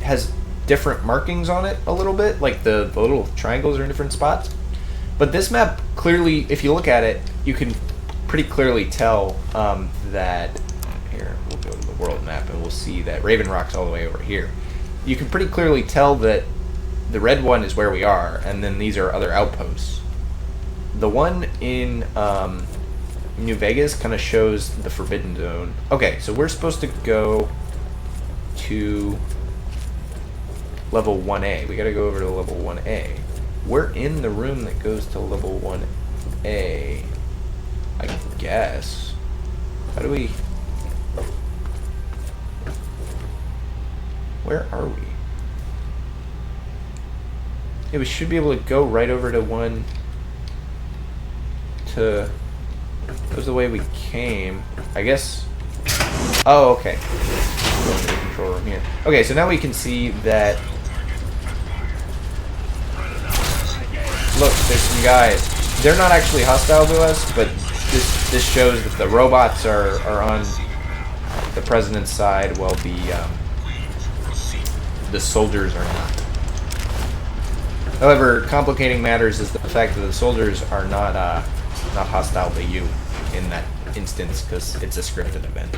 has different markings on it a little bit, like the little triangles are in different spots. But this map clearly, if you look at it, you can pretty clearly tell that... Here, we'll go to the world map and we'll see that Raven Rock's all the way over here. You can pretty clearly tell that the red one is where we are, and then these are other outposts. The one in New Vegas kind of shows the Forbidden Zone. Okay, so we're supposed to go to level 1A. We gotta go over to level 1A. We're in the room that goes to level 1A, I guess. How do we... Where are we? Yeah, we should be able to go right over to one... to... That was the way we came. I guess... Oh, okay. Go into the control room here. Okay, so now we can see that... Look, there's some guys. They're not actually hostile to us, but this shows that the robots are on the president's side, while the soldiers are not. However, complicating matters is the fact that the soldiers are not hostile to you in that instance, because it's a scripted event.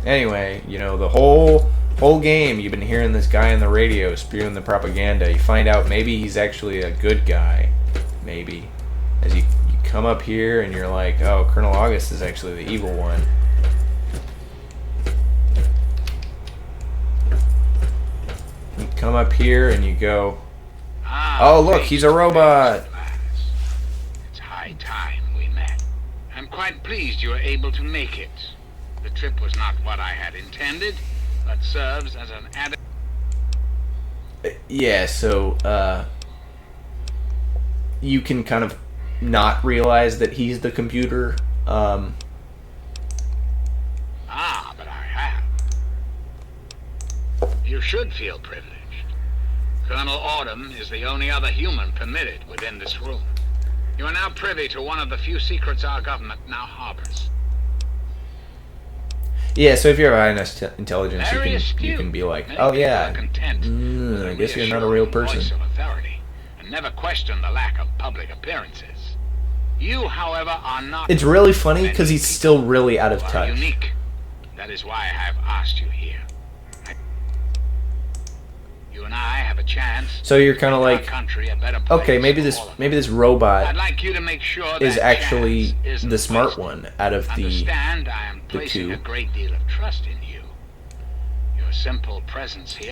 Anyway, you know, the whole game you've been hearing this guy on the radio spewing the propaganda. You find out maybe he's actually a good guy. Maybe. As you come up here and you're like, oh, Colonel August is actually the evil one. You come up here and you go, oh, look, he's a robot. It's high time we met. I'm quite pleased you were able to make it. The trip was not what I had intended, but serves as an added... Yeah, so you can kind of not realize that he's the computer. Ah, but I have. You should feel privileged. Colonel Autumn is the only other human permitted within this room. You are now privy to one of the few secrets our government now harbors. Yeah, so if you have high enough intelligence, Very you astute. can be like, Many oh people yeah, are content with I a guess you're not a real reassuring person. voice of authority, and never question the lack of public appearances. You, however, are not... It's really funny because many he's still really out of people are touch. unique. That is why I have asked you here. You and I have a chance. So you're kind of to make like, our country a better place okay, maybe for this all of us. maybe this robot I'd like you to make sure is that actually chance isn't the smart wasted. one out of the Understand, I am the placing two. a great deal of trust in you. Your simple presence here.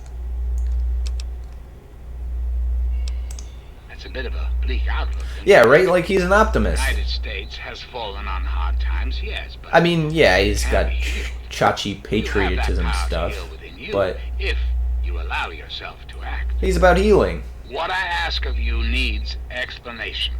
That's a bit of a bleak outlook. Yeah, right? Like he's an The optimist. United States has fallen on hard times, yes, but I mean, yeah, he's can got be healed. chachi You have that patriotism power to stuff, heal within you but if you allow yourself to act. he's about healing. What I ask of you needs explanation.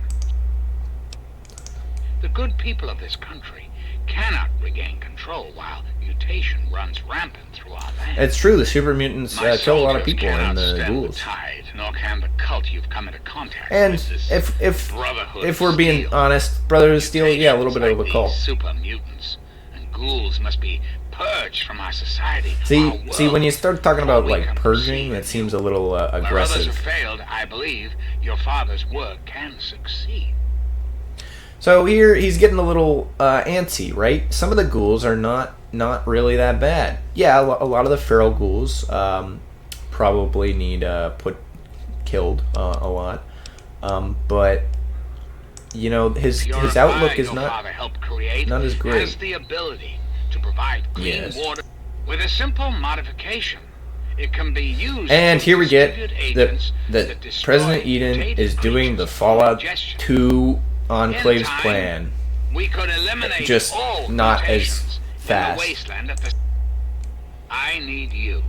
The good people of this country cannot regain control while mutation runs rampant through our land. It's true, the super mutants My kill a lot of soldiers people in cannot the stem ghouls. tide, nor can the cult you've come into contact And with. This if Brotherhood if of we're being Steel. honest, Brotherhood of Steel, yeah, a little bit of a Mutations cult. like these super mutants and ghouls must be purged from our society. See, our see, when you world, start talking before about we like can purging, perceive that it. seems a little Where others aggressive. have failed, I believe your father's work can succeed. So here he's getting a little antsy, right? Some of the ghouls are not really that bad. Yeah, a lot of the feral ghouls probably need killed a lot, but you know his outlook is your not. father helped create not as great. has the ability to provide clean Yes. water with a simple modification. It can be used And to here we get distribute that agents that destroy President Eden mutated is doing the creatures Fallout for digestion. 2 Enclave's In time, plan. We could eliminate Just all not as mutations fast. in the wasteland at the... I need you.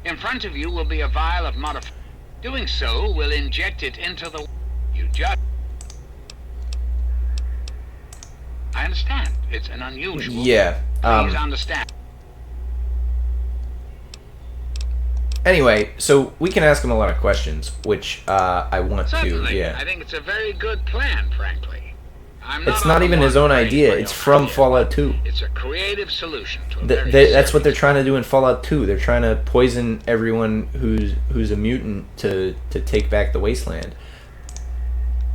In front of you will be a vial of modif... Doing so will inject it into the... You just... I understand. It's an unusual... Yeah. Please understand. Anyway, so we can ask him a lot of questions, which I want Certainly. to. Yeah. I think it's a very good plan, frankly. I'm It's on not the even his one own praised idea. by It's your from idea. Fallout 2. It's a creative solution to a very That's what they're serious trying to do in Fallout 2. They're trying to poison everyone who's a mutant to take back the wasteland.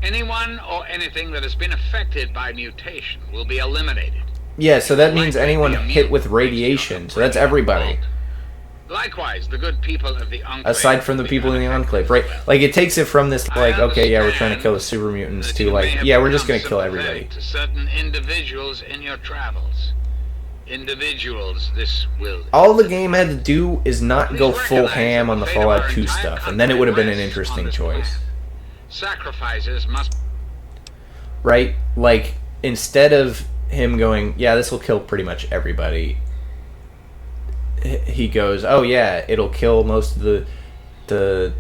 Anyone or anything that has been affected by mutation will be eliminated. Yeah, so that means Likely anyone be hit immune with to radiation. the So that's prison everybody. vault. Likewise, the good people of the Enclave Aside from the will be people in the unaffected Enclave, right? as well. Like, it takes it from this, I like, okay, yeah, we're trying to understand kill the super mutants, that to, you may like, have yeah, we're just become gonna kill sympathetic everybody. to certain individuals in your travels. Individuals, this will... All the game had to do is not Please go full recognize ham that on the fate of Fallout our 2 entire stuff, and then it would have been an country interesting rests on this choice. plan. Sacrifices must... Right? Like, instead of him going, yeah, this will kill pretty much everybody, he goes, oh yeah, it'll kill most of the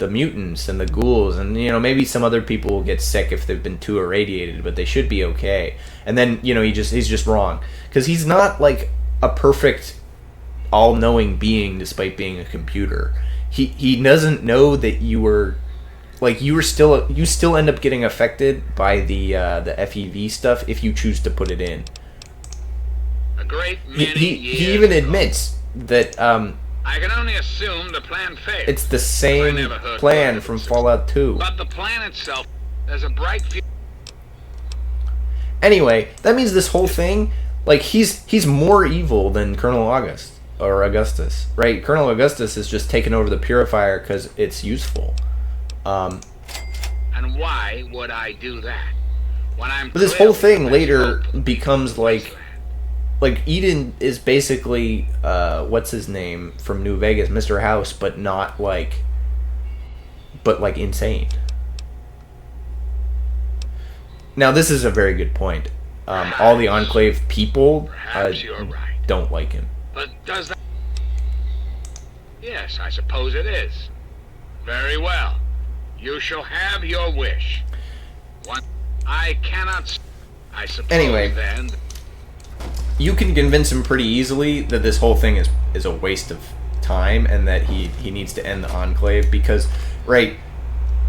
mutants and the ghouls, and you know, maybe some other people will get sick if they've been too irradiated, but they should be okay. And then, you know, he's just wrong, because he's not like a perfect all-knowing being despite being a computer. He doesn't know that you still end up getting affected by the FEV stuff if you choose to put it in. A great many He years even ago. admits that I can only assume the plan failed. it's the I same never heard plan word of from its Fallout 2. But the plan itself, there's a bright future. Anyway, that means this whole thing, like, he's more evil than Colonel Augustus, right? Colonel Augustus is just taking over the Purifier because it's useful. And why would I do that? When I'm But this whole clearly thing the later best hope becomes of the like wasteland. Eden is basically what's his name from New Vegas, Mr. House, but insane. Now this is a very good point. all the Enclave people Perhaps you're right. don't like him. But does that... Yes, I suppose it is. Very well. You shall have your wish. One... I cannot... I suppose Anyway. then... You can convince him pretty easily that this whole thing is a waste of time and that he needs to end the Enclave because, right,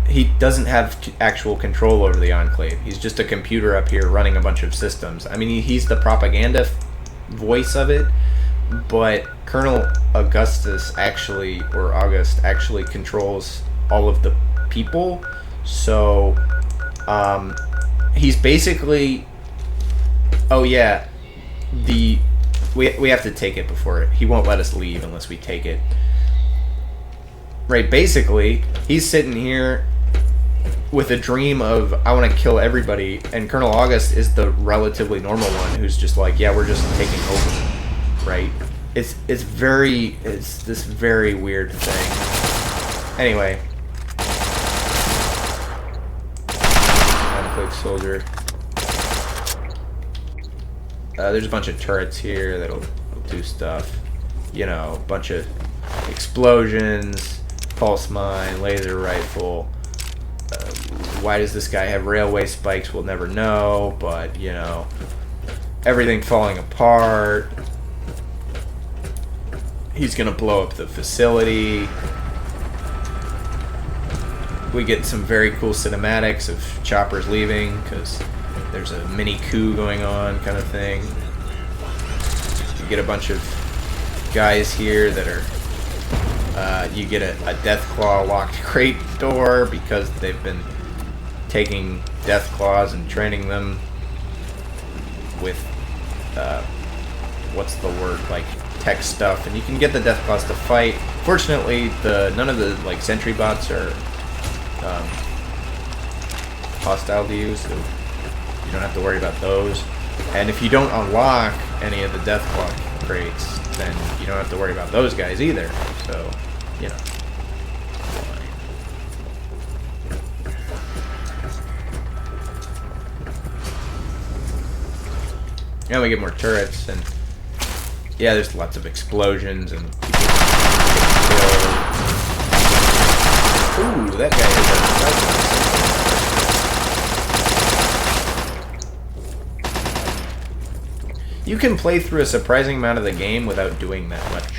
he doesn't have actual control over the Enclave. He's just a computer up here running a bunch of systems. I mean, he's the propaganda voice of it, but Colonel August actually controls all of the people. So, he's basically... Oh, yeah. We have to take it before he won't let us leave unless we take it. Right, basically, he's sitting here with a dream of, I want to kill everybody, and Colonel August is the relatively normal one who's just like, yeah, we're just taking over. Right? It's this very weird thing. Anyway. Quick soldier. There's a bunch of turrets here that'll do stuff. You know, a bunch of explosions, pulse mine, laser rifle. Why does this guy have railway spikes? We'll never know, but, you know, everything falling apart. He's gonna blow up the facility. We get some very cool cinematics of choppers leaving, because there's a mini coup going on kind of thing. You get a bunch of guys here that are... you get a Deathclaw locked crate door because they've been taking Deathclaws and training them with... what's the word? Like, tech stuff. And you can get the Deathclaws to fight. Fortunately, none of the like sentry bots are hostile to you, so you don't have to worry about those. And if you don't unlock any of the Deathclaw crates, then you don't have to worry about those guys either. So, you know. Now we get more turrets, and yeah, there's lots of explosions and people get killed. Ooh, that guy is a... You can play through a surprising amount of the game without doing that much.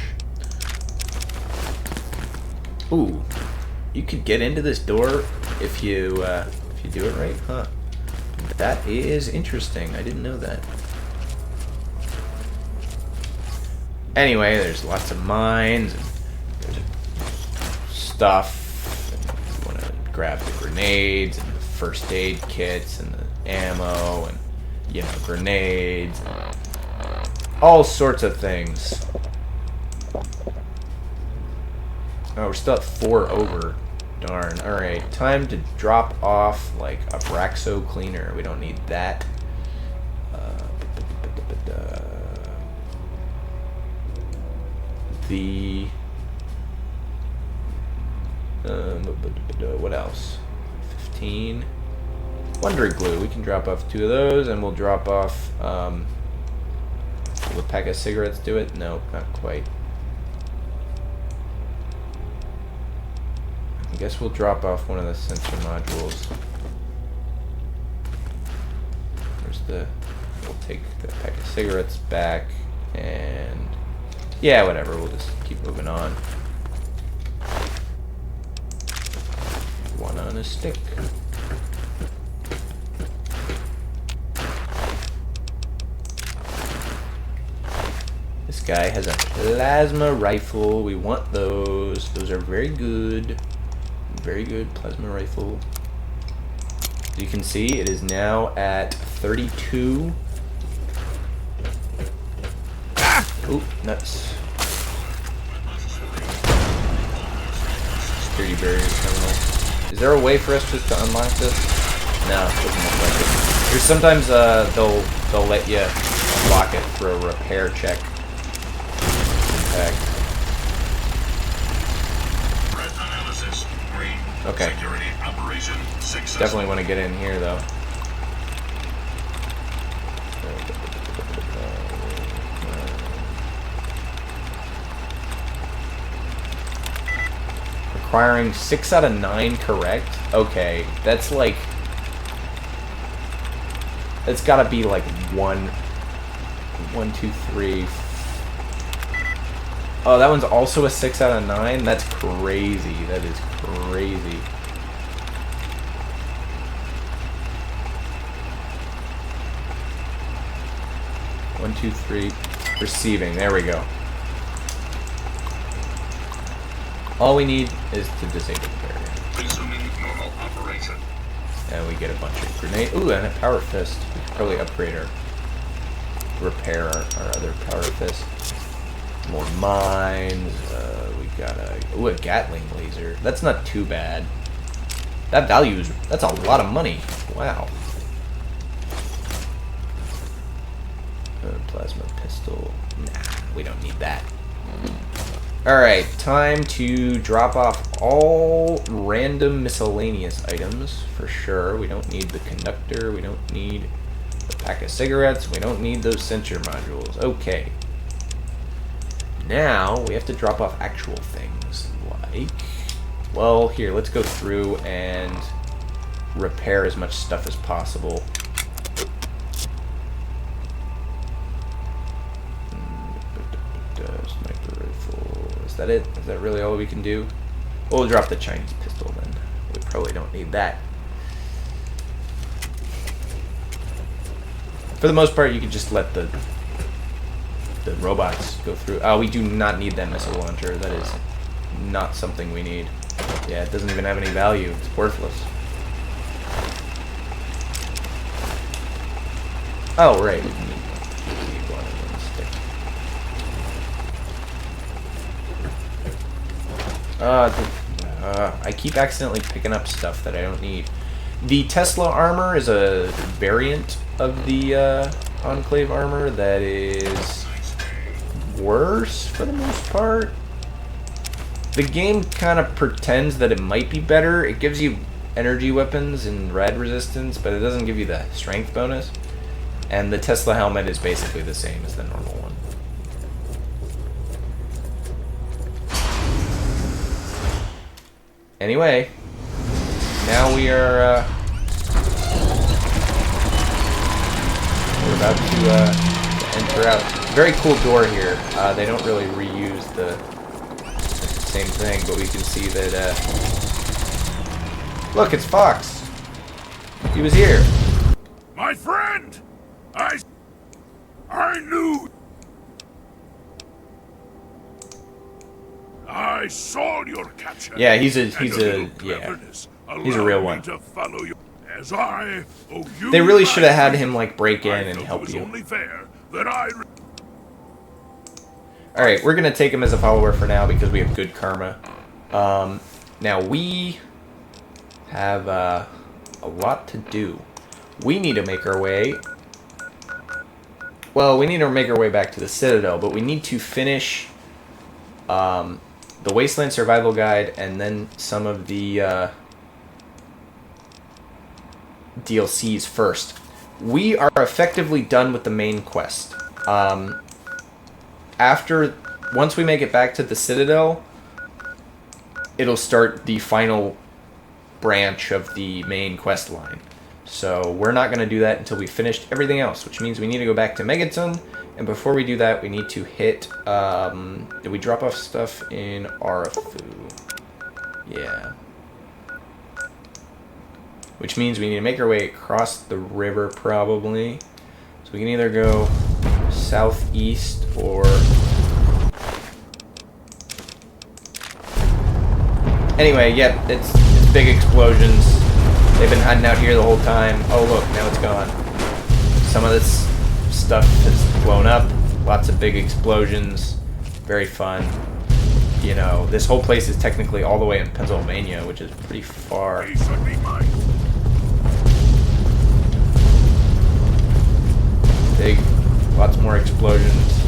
Ooh, you could get into this door if you do it right, huh? That is interesting. I didn't know that. Anyway, there's lots of mines and there's stuff. And you want to grab the grenades and the first aid kits and the ammo and, you know, grenades and all sorts of things. Oh, we're still at 4 over. Darn. Alright, time to drop off like a Braxo cleaner. We don't need that. What else? 15. Wonder glue. We can drop off 2 of those, and we'll drop off. Will a pack of cigarettes do it? No, not quite. I guess we'll drop off one of the sensor modules. We'll take the pack of cigarettes back, and yeah, whatever, we'll just keep moving on. One on a stick. This guy has a plasma rifle. We want those. Those are very good. Very good plasma rifle. As you can see, it is now at 32. Oop, nuts. Security barriers terminal. Is there a way for us just to unlock this? No, it doesn't look like it. There's sometimes they'll let you unlock it for a repair check. In fact. Okay. Definitely want to get in here though. requiring 6 out of 9 correct. Okay, that's like... It's gotta be like 1, 2, 3... Oh, that one's also a 6 out of 9? That's crazy. That is crazy. One, two, three. Receiving. There we go. All we need is to disable the barrier. Resuming normal operation. And we get a bunch of grenades. Ooh, and a power fist. We could probably upgrade our... Repair our other power fist. More mines. We got a Gatling laser. That's not too bad. That value is... That's a lot of money. Wow. Plasma pistol. Nah, we don't need that. Alright, time to drop off all random miscellaneous items, for sure. We don't need the conductor, we don't need the pack of cigarettes, we don't need those sensor modules. Okay. Now, we have to drop off actual things, like... Well, here, let's go through and repair as much stuff as possible. Sniper rifle. Is that it? Is that really all we can do? We'll drop the Chinese pistol then. We probably don't need that. For the most part, you can just let the robots go through. Oh, we do not need that missile launcher. That is not something we need. Yeah, it doesn't even have any value. It's worthless. Oh, right. We can need one of them stick. I keep accidentally picking up stuff that I don't need. The Tesla armor is a variant of the Enclave armor that is worse for the most part. The game kind of pretends that it might be better. It gives you energy weapons and rad resistance, but it doesn't give you the strength bonus. And the Tesla helmet is basically the same as the normal one. Anyway, now we are we're about to enter out. Very cool door here. They don't really reuse the same thing, but we can see that. Look, it's Fawkes. He was here. My friend, I knew. I saw your capture. Yeah, he's a real one. As I owe you. They really should have had him like break in and help you. Only fair that I. All right, we're gonna take him as a follower for now because we have good karma. Now we have a lot to do. We need to make our way. Well, we need to make our way back to the Citadel, but we need to finish the Wasteland Survival Guide and then some of the DLCs first. We are effectively done with the main quest. Once we make it back to the Citadel, it'll start the final branch of the main quest line. So we're not going to do that until we finished everything else, which means we need to go back to Megaton. And before we do that, we need to hit... did we drop off stuff in Arafu? Yeah. Which means we need to make our way across the river, probably. So we can either go southeast or... Anyway, yep, it's big explosions. They've been hiding out here the whole time. Oh, look, now it's gone. Some of this stuff has blown up. Lots of big explosions. Very fun. You know, this whole place is technically all the way in Pennsylvania, which is pretty far. Big, lots more explosions.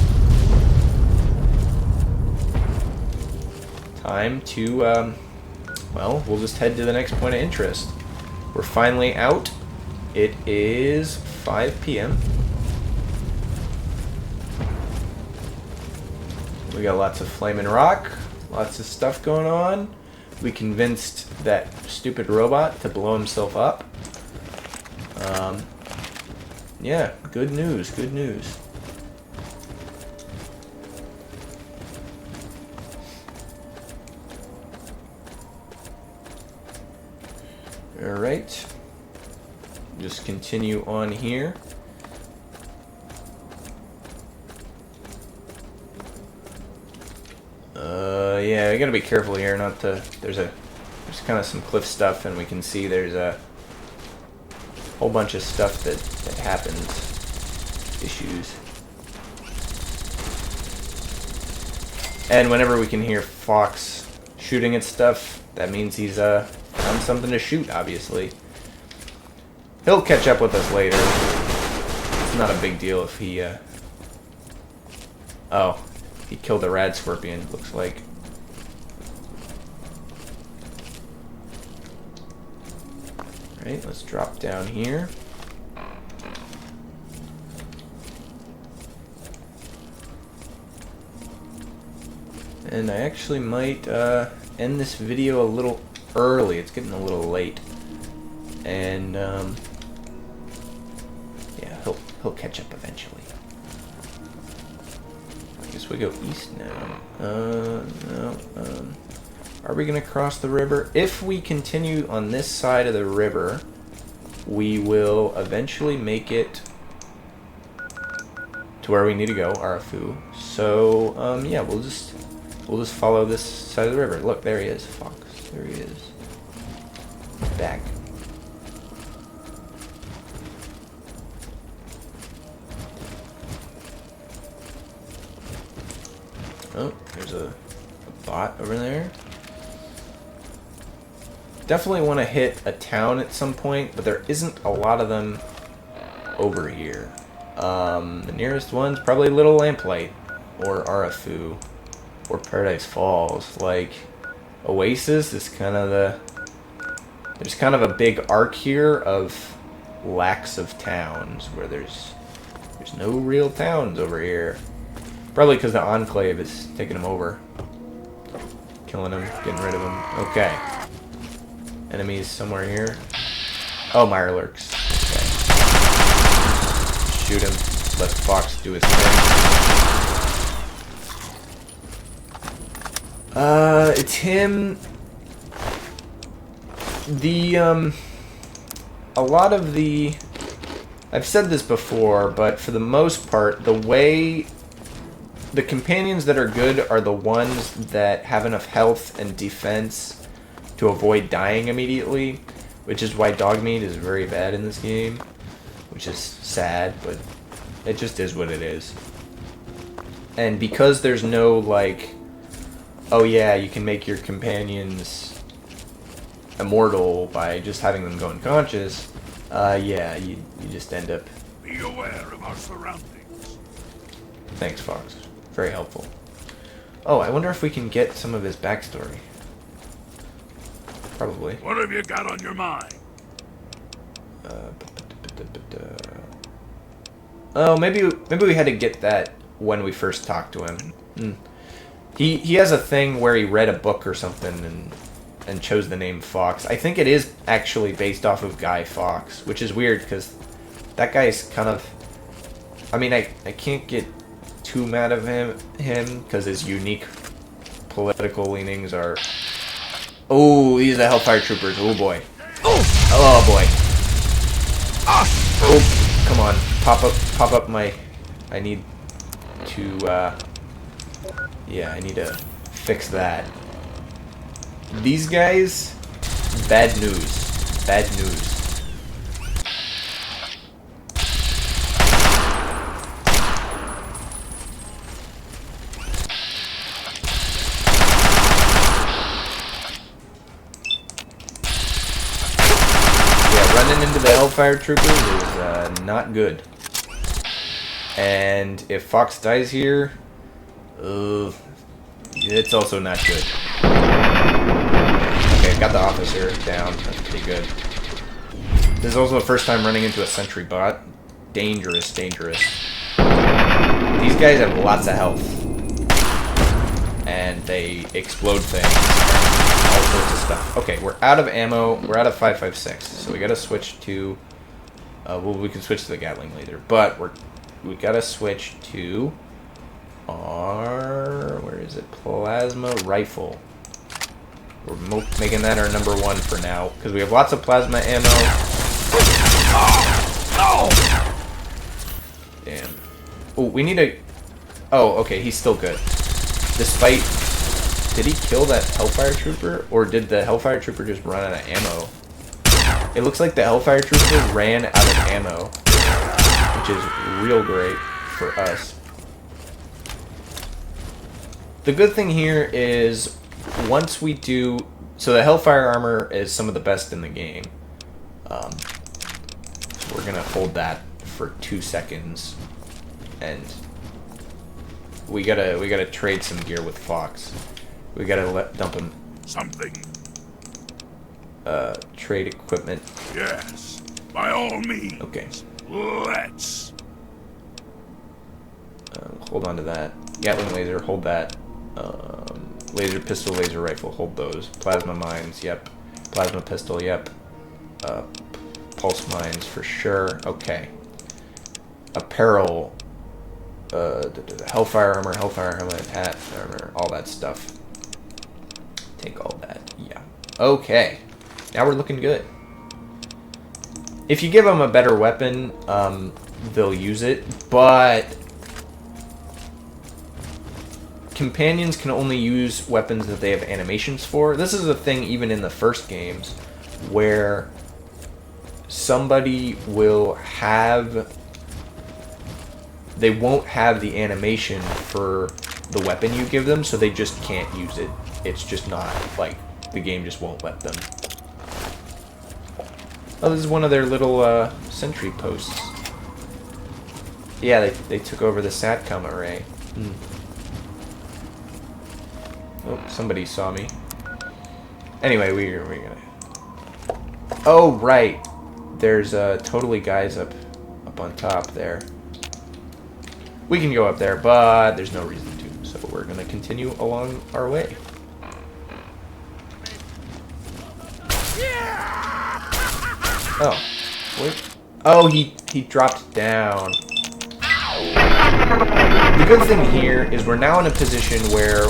Time to, well, we'll just head to the next point of interest. We're finally out. It is 5 p.m. We got lots of flaming rock, lots of stuff going on. we convinced that stupid robot to blow himself up. Yeah, good news, good news. Alright. Just continue on here. Yeah, I gotta be careful here not to... There's kind of some cliff stuff, and we can see there's a whole bunch of stuff that happens. Issues. And whenever we can hear Fawkes shooting at stuff, that means he's found something to shoot, obviously. He'll catch up with us later. It's not a big deal if he, Oh, he killed a rad scorpion, looks like. Alright, let's drop down here. And I actually might end this video a little early. It's getting a little late. And yeah, he'll catch up eventually. I guess we go east now. No. Are we gonna cross the river? If we continue on this side of the river, we will eventually make it to where we need to go, Arafu. So yeah, we'll just follow this side of the river. Look, there he is, Fawkes. There he is. Back. Oh, there's a bot over there. Definitely want to hit a town at some point, but there isn't a lot of them over here. The nearest one's probably Little Lamplight, or Arafu, or Paradise Falls. Like, Oasis is kind of the... There's kind of a big arc here of lacks of towns, where there's no real towns over here. Probably because the Enclave is taking them over. Killing them, getting rid of them. Okay. Enemies somewhere here. Oh, Mirelurks. Okay. Shoot him. Let Fawkes do his thing. It's him. A lot of the... I've said this before, but for the most part, the way... The companions that are good are the ones that have enough health and defense to avoid dying immediately, which is why Dogmeat is very bad in this game, which is sad, but it just is what it is. And because there's no, like, oh yeah, you can make your companions immortal by just having them go unconscious, yeah, you just end up... Be aware of our surroundings. Thanks, Fawkes. Very helpful. Oh, I wonder if we can get some of his backstory. Probably. What have you got on your mind? Oh, maybe we had to get that when we first talked to him. He has a thing where he read a book or something and chose the name Fawkes. I think it is actually based off of Guy Fawkes, which is weird because that guy's kind of... I mean, I can't get too mad of him because his unique political leanings are... Oh, these are the Hellfire Troopers. Oh boy. Oh boy. Oh, come on. Pop up my... I need to, yeah, I need to fix that. These guys, bad news. Bad news. Running into the Hellfire Troopers is not good. And if Fawkes dies here, it's also not good. Okay, got the officer down. That's pretty good. This is also the first time running into a sentry bot. Dangerous, dangerous. These guys have lots of health. and they explode things, all sorts of stuff. Okay, we're out of ammo. We're out of 5.56, so we gotta switch to. Well, we can switch to the Gatling laser, but we gotta switch to our where is it? Plasma rifle. We're making that our #1 for now because we have lots of plasma ammo. Damn. Oh, we need a. Oh, okay, he's still good. Despite, did he kill that Hellfire Trooper, or did the Hellfire Trooper just run out of ammo? It looks like the Hellfire Trooper ran out of ammo, which is real great for us. The good thing here is, once we do... So the Hellfire armor is some of the best in the game. So we're going to hold that for 2 seconds. And we gotta trade some gear with Fawkes. We gotta dump him... Something. Trade equipment. Yes, by all means. Okay. Let's. Hold on to that. Gatling laser, hold that. Laser pistol, laser rifle, hold those. Plasma mines, yep. Plasma pistol, yep. Pulse mines for sure. Okay. Apparel. Hellfire armor, Hellfire helmet, hat, armor, all that stuff. Take all that. Yeah. Okay. Now we're looking good. If you give them a better weapon, they'll use it, but companions can only use weapons that they have animations for. This is a thing even in the first games, where somebody will have... They won't have the animation for the weapon you give them, so they just can't use it. It's just not, like, the game just won't let them. Oh, this is one of their little sentry posts. Yeah, they took over the SATCOM array. Oh, somebody saw me. Anyway, we're gonna... Oh, right. There's totally guys up on top there. We can go up there, but there's no reason to. So we're gonna continue along our way. Oh, wait. Oh, he dropped down. The good thing here is we're now in a position where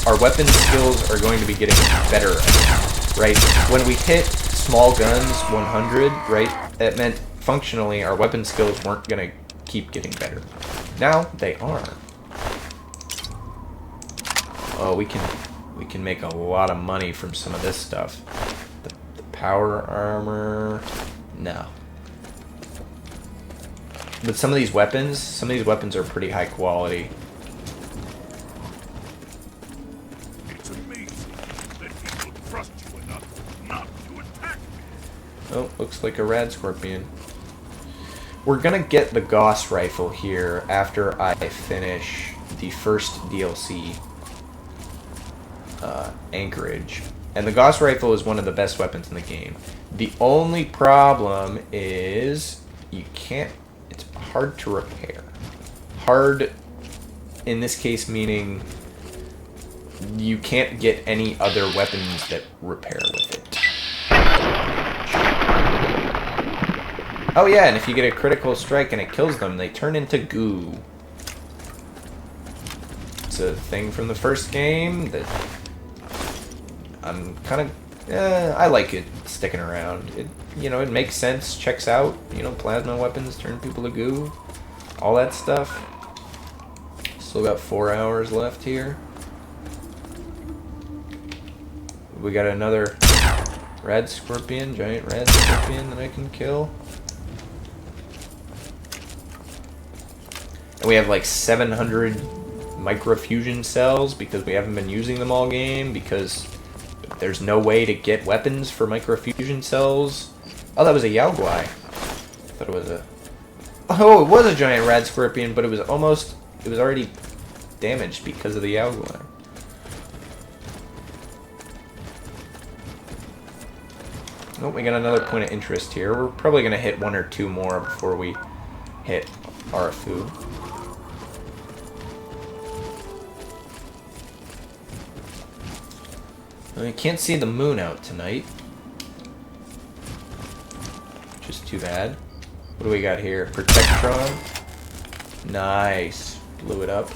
our weapon skills are going to be getting better again, right? When we hit small guns 100, right, that meant functionally our weapon skills weren't going to keep getting better. Now they are. Oh, we can make a lot of money from some of this stuff. The power armor, no. But some of these weapons are pretty high quality. It's amazing that people trust you enough not to attack me. Oh, looks like a rad scorpion. We're gonna get the Gauss rifle here after I finish the first DLC, Anchorage. And the Gauss rifle is one of the best weapons in the game. The only problem is it's hard to repair. Hard in this case meaning you can't get any other weapons that repair with it. Oh yeah, and if you get a critical strike and it kills them, they turn into goo. It's a thing from the first game that I'm kind of... I like it sticking around. It makes sense, checks out. Plasma weapons turn people to goo. All that stuff. Still got 4 hours left here. We got another red scorpion, giant red scorpion that I can kill. And we have like 700 microfusion cells because we haven't been using them all game because there's no way to get weapons for microfusion cells. Oh, that was a Yao Guai. I thought it was a... Oh, it was a giant rad scorpion, but it was already damaged because of the Yao Guai. Oh, we got another point of interest here. We're probably going to hit 1 or 2 more before we hit Arafu. I can't see the moon out tonight. Which is too bad. What do we got here? Protectron. Nice. Blew it up.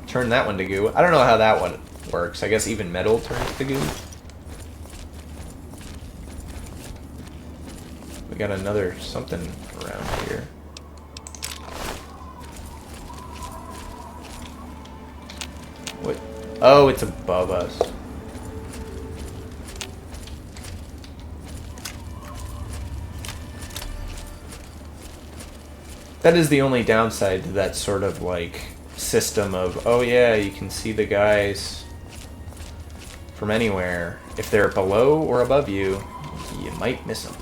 Turn that one to goo. I don't know how that one works. I guess even metal turns to goo. We got another something around here. What? Oh, it's above us. That is the only downside to that sort of like system of, oh yeah, you can see the guys from anywhere. If they're below or above you, you might miss them.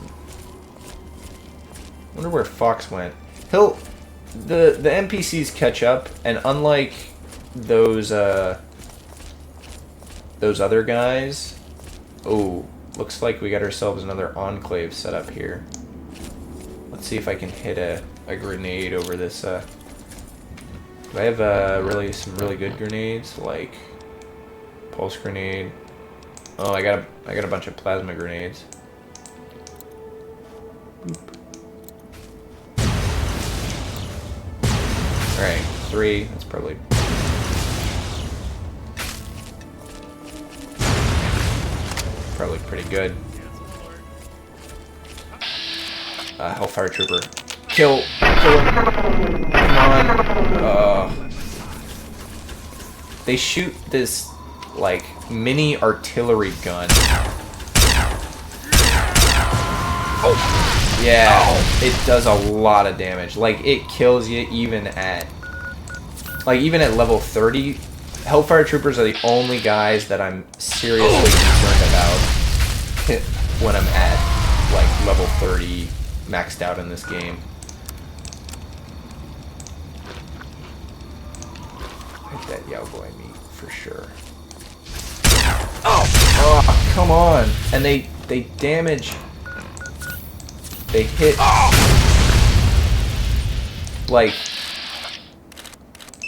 Wonder where Fawkes went. The NPCs catch up, and unlike those other guys, oh, looks like we got ourselves another Enclave set up here. Let's see if I can hit a grenade over this. Do I have some really good grenades, like pulse grenade? Oh, I got a bunch of plasma grenades. All right, 3. That's probably. Probably pretty good. Hellfire Trooper. Kill him. Come on. They shoot this, like, mini artillery gun. Oh. Yeah, it does a lot of damage. Like, it kills you even at level 30. Hellfire Troopers are the only guys that I'm seriously concerned about when I'm at, like, level 30 maxed out in this game. Hit that Yaoguai meat for sure. Oh, come on! And they damage. They hit. Like,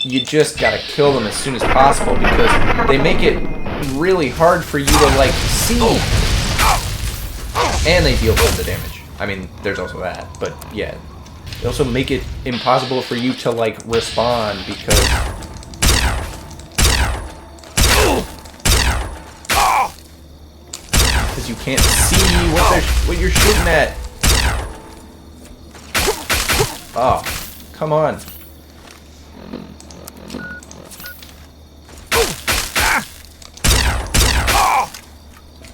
you just gotta kill them as soon as possible because they make it really hard for you to, like, see. And they deal tons of damage. I mean, there's also that, but yeah. They also make it impossible for you to, like, respond because you can't see what you're shooting at. Oh, come on.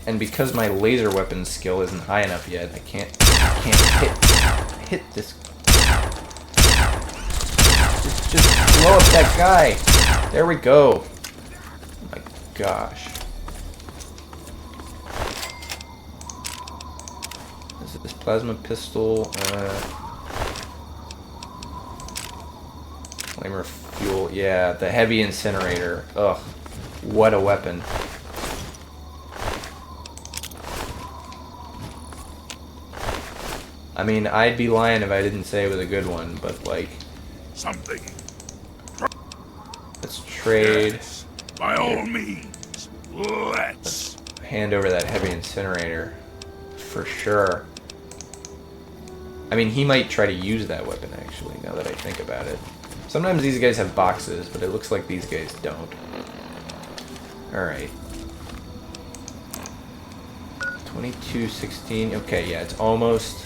And because my laser weapon skill isn't high enough yet, I can't hit this. Just blow up that guy. There we go. Oh my gosh. Is it this plasma pistol? Flamer fuel. Yeah, the heavy incinerator. Ugh. What a weapon. I mean, I'd be lying if I didn't say it was a good one, but, like... Something. Let's trade. Yes, by all means, let's hand over that heavy incinerator. For sure. I mean, he might try to use that weapon, actually, now that I think about it. Sometimes these guys have boxes, but it looks like these guys don't. Alright. 2216. Okay, yeah, it's almost...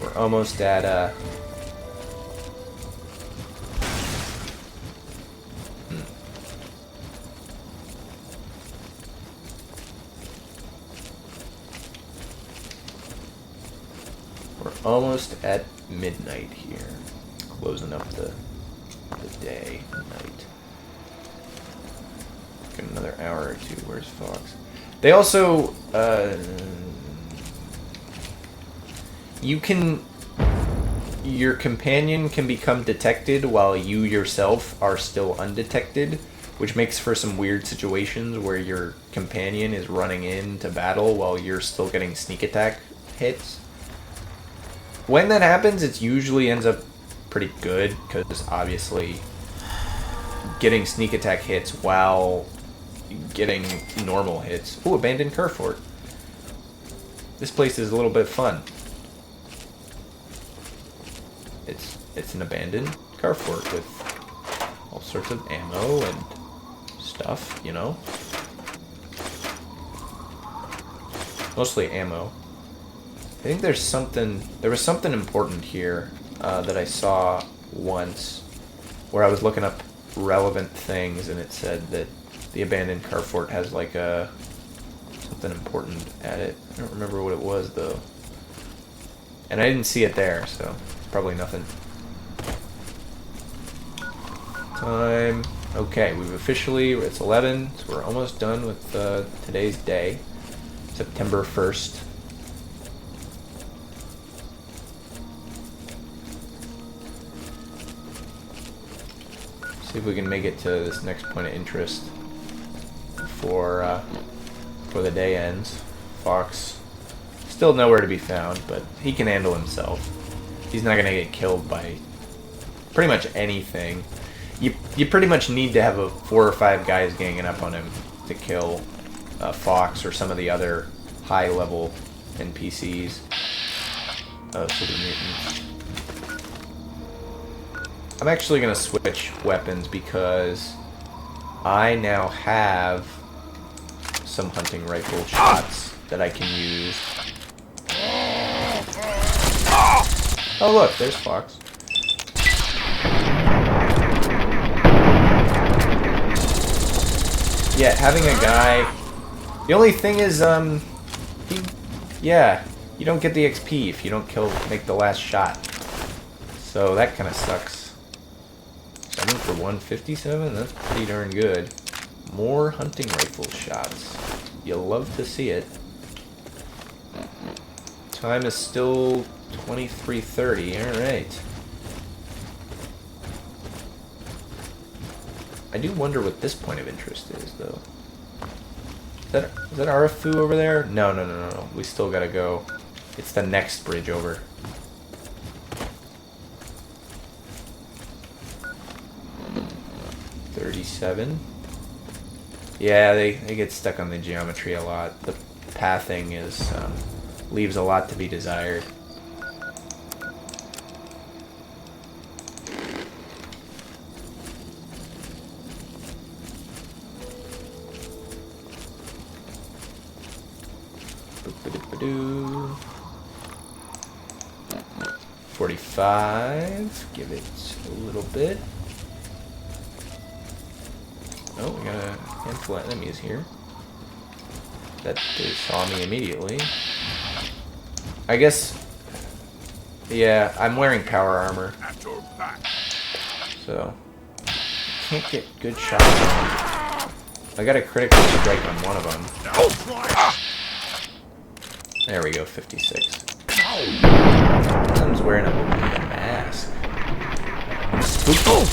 We're almost at, We're almost at midnight here. Closing up the day, night. Got another hour or two. Where's Fawkes? They also, your companion can become detected while you yourself are still undetected, which makes for some weird situations where your companion is running into battle while you're still getting sneak attack hits. When that happens, it usually ends up pretty good, because obviously getting sneak attack hits while getting normal hits. Ooh, abandoned Carfort. This place is a little bit fun. It's an abandoned Carfort with all sorts of ammo and stuff, you know. Mostly ammo. I think there was something important here that I saw once where I was looking up relevant things and it said that the abandoned Carfort has like something important at it. I don't remember what it was though. And I didn't see it there, so probably nothing. Time. Okay, it's 11, so we're almost done with today's day. September 1st. See if we can make it to this next point of interest before the day ends. Fawkes still nowhere to be found, but he can handle himself. He's not gonna get killed by pretty much anything. You pretty much need to have 4 or 5 guys ganging up on him to kill Fawkes or some of the other high-level NPCs. Super mutants. I'm actually going to switch weapons because I now have some hunting rifle shots that I can use. Oh look, there's Fawkes. Yeah, having a guy... The only thing is, you don't get the XP if you don't make the last shot. So that kind of sucks. 7 for 157? That's pretty darn good. More hunting rifle shots. You'll love to see it. Time is still 23:30. Alright. I do wonder what this point of interest is, though. Is that Arafu over there? No. We still gotta go. It's the next bridge over. $37. Yeah, they get stuck on the geometry a lot. The pathing leaves a lot to be desired. Boop-a-doop-a-doo. 45. Give it a little bit. Oh, we got a handful of enemies here. That they saw me immediately. I guess... Yeah, I'm wearing power armor. So... Can't get good shots on them. I got a critical strike on one of them. There we go, 56. Someone's wearing a mask. Spooky.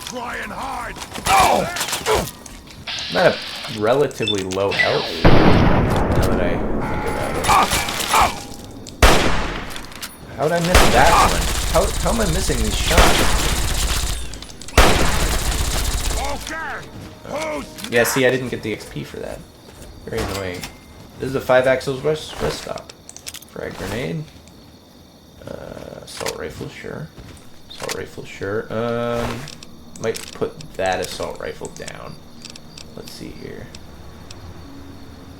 Try and hide. I'm at a relatively low health. Now that I think about it. How did I miss that one? How am I missing these shots? Yeah, see, I didn't get the XP for that. Very annoying. This is a 5-axis rest stop. Frag grenade. Assault rifle, sure. Assault rifle, sure. Might put that assault rifle down. Let's see here.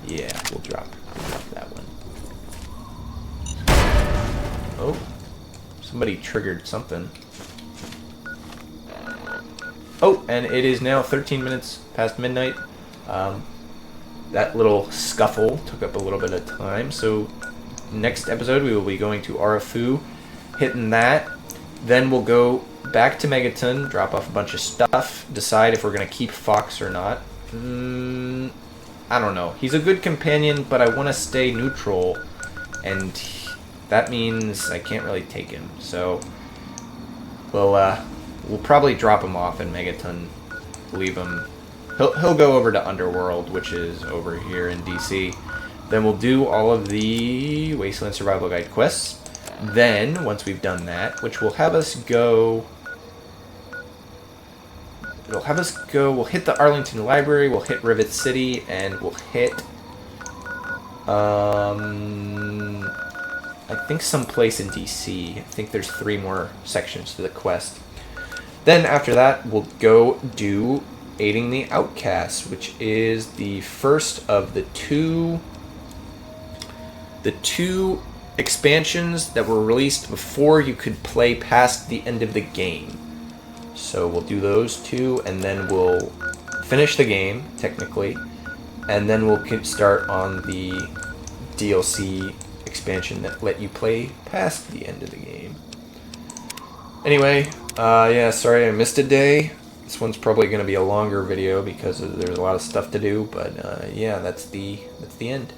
Yeah, we'll drop that one. Oh, somebody triggered something. Oh, and it is now 13 minutes past midnight. That little scuffle took up a little bit of time, so next episode we will be going to Arafu, hitting that. Then we'll go back to Megaton, drop off a bunch of stuff, decide if we're going to keep Fawkes or not. I don't know. He's a good companion, but I want to stay neutral, and that means I can't really take him. So we'll probably drop him off in Megaton, leave him. He'll go over to Underworld, which is over here in DC. Then we'll do all of the Wasteland Survival Guide quests. Then, once we've done that, which will have us go... it'll have us go. We'll hit the Arlington Library. We'll hit Rivet City, and we'll hit. I think someplace in DC. I think there's 3 more sections to the quest. Then after that, we'll go do Aiding the Outcasts, which is the first of the two expansions that were released before you could play past the end of the game. So we'll do those 2, and then we'll finish the game, technically, and then we'll start on the DLC expansion that let you play past the end of the game. Anyway, yeah, sorry I missed a day. This one's probably going to be a longer video because there's a lot of stuff to do, but yeah, that's the end.